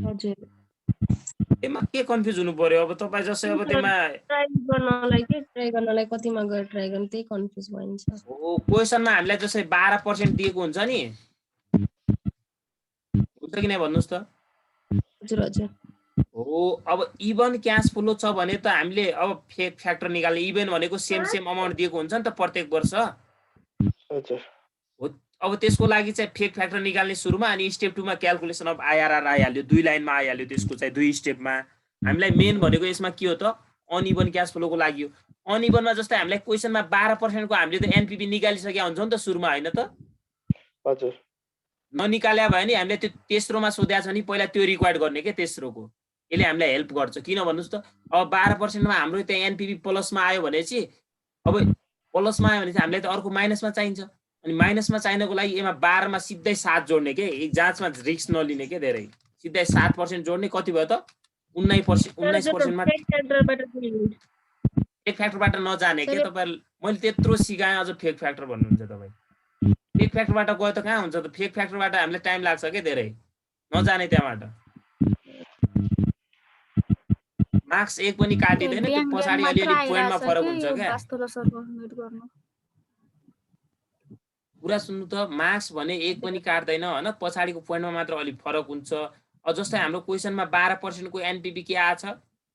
Speaker 5: हजुर
Speaker 1: एमा के कन्फ्युज हुनु पर्यो अब तपाई जसै अब त्यसमा
Speaker 5: ट्राई गर्नलाई कतिमा गएर ट्राई गर्न त्यही कन्फ्युज भइन्छ
Speaker 1: ओ क्वेशनमा हामीलाई जसै 12% दिएको हुन्छ नि हुन्छ कि नै भन्नुस् त
Speaker 5: हजुर हजुर
Speaker 1: हो अब इभन क्याश फ्लो छ भने त हामीले अब फेक फ्याक्टर निकाल्ने इभन भनेको सेम अमाउन्ट दिएको हुन्छ नि त प्रत्येक वर्ष
Speaker 2: हजुर
Speaker 1: हो अब त्यसको लागि चाहिँ फेक फ्याक्टर निकाल्ने सुरुमा अनि स्टेप 2 मा क्याल्कुलेसन अफ आइआरआर आइहाल्यो दुई लाइनमा आइहाल्यो त्यसको चाहिँ दुई स्टेपमा हामीलाई मेन भनेको यसमा के हो त अनइभन क्याश फ्लोको लागि हो अनइभनमा जस्तै हामीलाई क्वेशनमा 12% को हामीले त एनपीबी निकालिसकेका हुन्छ नि त सुरुमा हैन त
Speaker 2: हजुर
Speaker 1: ननिकाल्या भयो नि हामीले त्यो तेस्रोमा सोध्या छ नि पहिला त्यो रिक्वायर्ड गर्ने के तेस्रोको यसले हामीलाई हेल्प गर्छ किन भन्नुस् त अब 12% मा हाम्रो त्यहाँ एनपीबी प्लसमा आयो भनेपछि अब प्लसमा आयो भने चाहिँ हामीलाई त अर्को माइनसमा चाहिन्छ अनि माइनसमा चाहिनको लागि यसमा 12 मा सिधै 7 जोड्ने के एक जाँचमा रिस्क नलिने के धेरै सिधै 7% जोड्ने कति भयो त 19% मा फेक फ्याक्टरबाट नजाने के तपाईहरु मैले त्यत्रो सिकाएँ अझ फेक फ्याक्टर भन्नुहुन्छ तपाई फेक फ्याक्टरबाट गयो त कहाँ हुन्छ त फेक फ्याक्टरबाट हामीले टाइम लाग्छ के धेरै नजाने त्यहाँबाट मार्क्स 1 पनि काटिदैन त्यो पछाडी अलिअलि पोइन्टमा फरक हुन्छ के पुरा सुन्नु त मार्क्स भने 1 पनि काट्दैन हैन पछाडीको पोइन्टमा मात्र अलि फरक हुन्छ अ जस्तै हाम्रो क्वेशनमा 12% को एनपीबी के आछ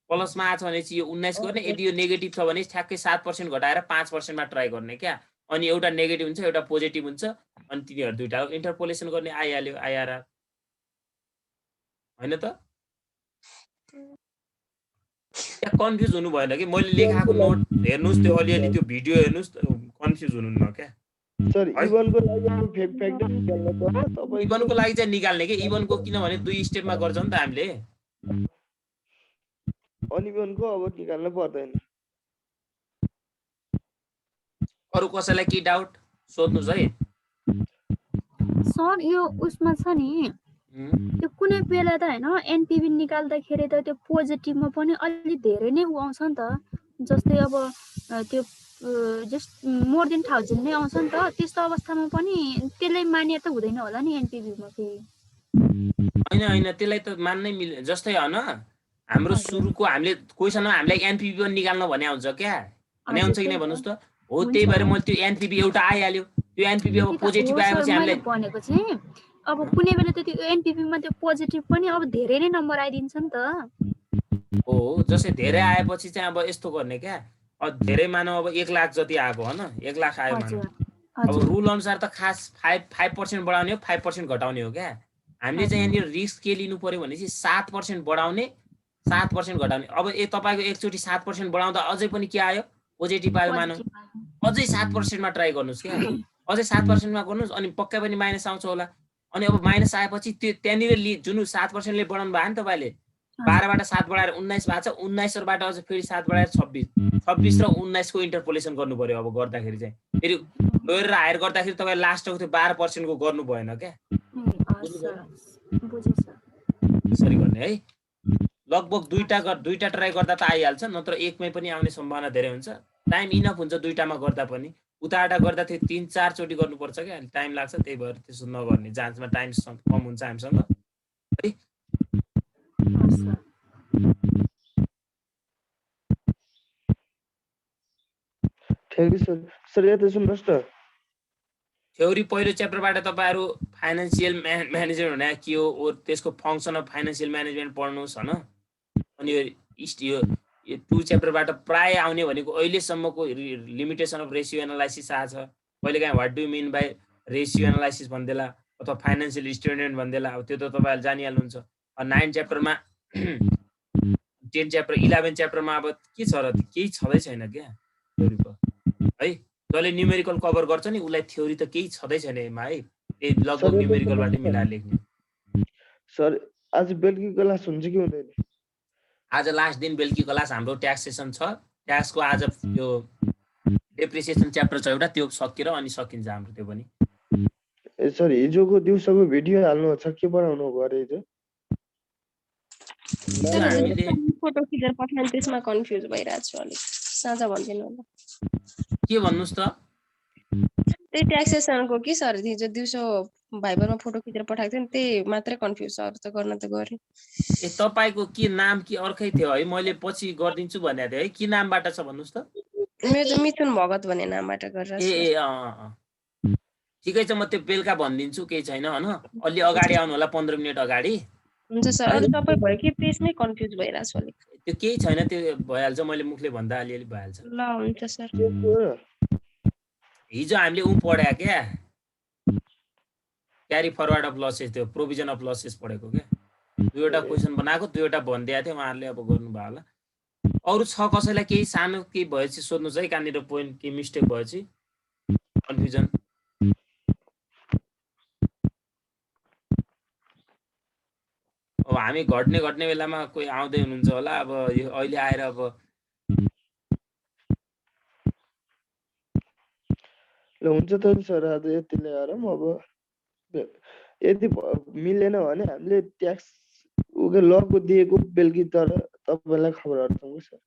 Speaker 1: प्लसमा आछ भने चाहिँ यो 19 गर्ने यदि यो नेगेटिभ छ भने ठ्याक्कै 7% घटाएर 5% मा ट्राई गर्ने क्या अनि एउटा नेगेटिभ हुन्छ एउटा पोजिटिभ हुन्छ अनि तिनीहरु दुईटा इन्टरपोलेसन गर्ने आइहाल्यो आइआरआर हैन त या कन्फ्युज हुनु भएन कि मैले लेखाएको नोट हेर्नुस् त्यो अलिअलि त्यो भिडियो हेर्नुस् कन्फ्युज हुनुहुन्न क्या
Speaker 2: सर इभनको लागि अब फेक फ्याक्टर निकाल्नु पर्छ तपाई
Speaker 1: इभनको लागि चाहिँ निकाल्ने के इभनको किनभने दुई स्टेपमा गर्छ नि त हामीले
Speaker 2: अनइभनको अब निकाल्नु पर्दैन
Speaker 1: अरु कसैलाई के डाउट सोध्नुस् है
Speaker 4: सर यो उसमा छ नि त्यो कुनै बेला त हैन एनपीबी निकाल्दाखेरि त त्यो पोजिटिभमा पनि अलि धेरै नै आउँछ नि त जस्तै अब त्यो जस्ट मोर देन 1000 नै आउँछ नि त त्यस्तो अवस्थामा पनि त्यसलाई मान्यता हुँदैन होला नि एनपीबीमा फेरि
Speaker 1: हैन त्यसलाई त मान्नै मिल्दैन जस्तै हैन हाम्रो सुरुको हामीले क्वेशनमा हामीलाई एनपीबी पनि निकाल्न भने हुन्छ क्या भने हुन्छ कि नै भन्नुस् त हो त्यही भएर मैले त्यो एनपीबी एउटा आइहाल्यो त्यो एनपीबी अब पोजिटिभ आएपछि हामीलाई
Speaker 4: भनेको चाहिँ अब कुनै बेला त त्यो एनपीबीमा त्यो पोजिटिभ पनि अब धेरै नै नम्बर आइदिन्छ नि त
Speaker 1: हो जस्तै धेरै आएपछि चाहिँ अब यस्तो गर्ने क्या अब धेरै मानौ अब 1 लाख जति आएको हैन 1 लाख आयो मानौ अब रुल अनुसार त खास 5% बढाउने हो 5% घटाउने हो क्या हामीले चाहिँ यहाँनिर रिस्क के लिनु पर्यो भने चाहिँ 7% बढाउने 7% घटाउने अब तपाईको एकचोटी 7% बढाउँदा अझै पनि के आयो पोजिटिभ आयो मानौ अझै 7% मा ट्राई गर्नुस् क्या अझै 7% मा गर्नुस् अनि पक्कै पनि माइनस आउँछ होला अनि अब माइनस आएपछि त्यो त्यहाँनिर जुन 7%ले बढाउनु भयो नि तपाईँले 12 बाट 7 बढाएर 19 भएको छ 19 बाट अझ फेरि 7 बढाएर 26 र 19 को इन्टरपोलेसन गर्नु पर्यो अब गर्दाखेरि चाहिँ फेरि लोयर र हायर गर्दाखेरि तपाईँ लास्टको त्यो 12% को गर्नु भएन क्या त्यसरी गर्ने है लगभग दुईटा ट्राई गर्दा त आइहाल्छ नत्र एकमै पनि आउने सम्भावना धेरै हुन्छ टाइम इनफ हुन्छ दुईटामा गर्दा पनि उताबाट गर्दा त्यो 3-4 चोटि गर्नुपर्छ क्या टाइम लाग्छ त्यही भएर त्यसो नगर्ने जाँचमा टाइम कम हुन्छ हामीसँग है
Speaker 2: थ्याङ्क यू सर सर यता सुन्नुहोस् न
Speaker 1: थ्योरी पहिलो च्याप्टरबाट तपाईँहरू फाइनेन्सियल म्यानेजमेन्ट भने के हो त्यसको फङ्सन अफ फाइनेन्सियल म्यानेजमेन्ट पढ्नुहोस् होइन अनि यो 2 च्याप्टरबाट प्राय आउने भनेको अहिलेसम्मको लिमिटेसन अफ रेसियो एनालाइसिस आएको छ कहिलेकाहीँ what do mean by ratio analysis भन्देला अथवा फाइनेन्सियल स्टेटमेन्ट भन्देला अब त्यो त तपाईँहरूले जानिहाल्नुहुन्छ 9 च्याप्टरमा 10 च्याप्टर 11 च्याप्टरमा अब के छ र केही छँदै छैन क्या थ्योरीको है जसले न्युमेरिकल कभर गर्छ नि उसलाई थ्योरी त केही छँदै छैन यसमा है त्यही लगभग न्युमेरिकलबाटै मिलाएर लेख्ने
Speaker 2: सर आज बेलुकी क्लास हुन्छ कि हुँदैन
Speaker 1: आज लास्ट दिन बेलुकी क्लास हाम्रो ट्याक्स सेसन छ ट्याक्सको आज यो डेप्रिसिएसन च्याप्टर छ एउटा त्यो सकिएर अनि सकिन्छ हाम्रो त्यो पनि
Speaker 2: ए सर हिजोको दिउँसोको भिडियो हाल्नु छ के बनाउनु गरे हिजो
Speaker 1: हामीले
Speaker 5: फोटो खिचेर पठाएँ त्यसमा कन्फ्युज भइरहेको छु अलिक साझा भनिदिनु होला
Speaker 1: के भन्नुस् त
Speaker 5: त्यही ट्याक्सेसनको कि सर हिजो दिउँसो भाइबरमा फोटो खिचेर पठाएको थियो नि त्यही मात्रै कन्फ्युज सर त गर्न त गरे
Speaker 1: ए तपाईको के नाम कि अर्कै थियो है मैले पछि गरिदिन्छु भनेको थिएँ है के नामबाट छ भन्नुस् त
Speaker 5: मेरो त मिथुन भगत भन्ने नामबाट गरेर
Speaker 1: ए ठिकै छ म त्यो बेलुका भनिदिन्छु केही छैन होइन अलि अगाडि आउनु होला 15 मिनेट अगाडि
Speaker 5: हुन्छ सर अरू सबै भयो कि पेजमै कन्फ्युज भइरहेको छु अलिक
Speaker 1: त्यो केही छैन त्यो भइहाल्छ मैले मुखले भन्दा अलिअलि भइहाल्छ
Speaker 5: ल हुन्छ सर
Speaker 1: हिजो हामीले पढ्या क्या क्यारी फरवर्ड अफ लसेस त्यो प्रोभिजन अफ लसेस पढेको क्या दुईवटा क्वेसन बनाएको दुईवटा भनिदिएको थियो उहाँहरूले अब गर्नुभयो होला अरू छ कसैलाई केही सानो केही भएपछि सोध्नुहोस् है कहाँनिर पोइन्ट केही मिस्टेक भएपछि कन्फ्युजन अब हामी घट्ने बेलामा कोही आउँदै हुनुहुन्छ होला अब यो अहिले आएर अब
Speaker 2: ल हुन्छ त सर आज यति ल्याएर अब यदि मिलेन भने हामीले ट्याक्स लगको दिएको बेलुकी तर तपाईँलाई खबर गर्छौँ सर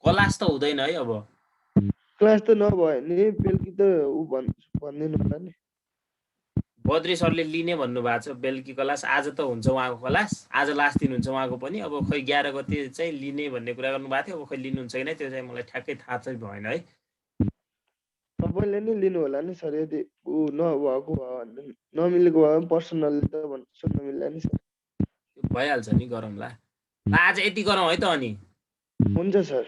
Speaker 1: क्लास त हुँदैन है अब
Speaker 2: क्लास त नभयो नि बेलुकी त ऊ भनिदिनु होला नि
Speaker 1: बद्री सरले लिने भन्नुभएको छ बेलुकी क्लास आज त हुन्छ उहाँको क्लास आज लास्ट दिन हुन्छ उहाँको पनि अब खै 11 गते चाहिँ लिने भन्ने कुरा गर्नुभएको थियो अब खै लिनुहुन्छ कि नै त्यो चाहिँ मलाई ठ्याक्कै थाहा चाहिँ भएन है
Speaker 2: तपाईँले नै लिनु होला नि सर यदि ऊ नभएको भयो भने नमिलेको भयो भने पर्सनल्ली त सोध्न मिल्ला नि सर
Speaker 1: भइहाल्छ नि गरौँला आज यति गरौँ है त अनि
Speaker 2: हुन्छ सर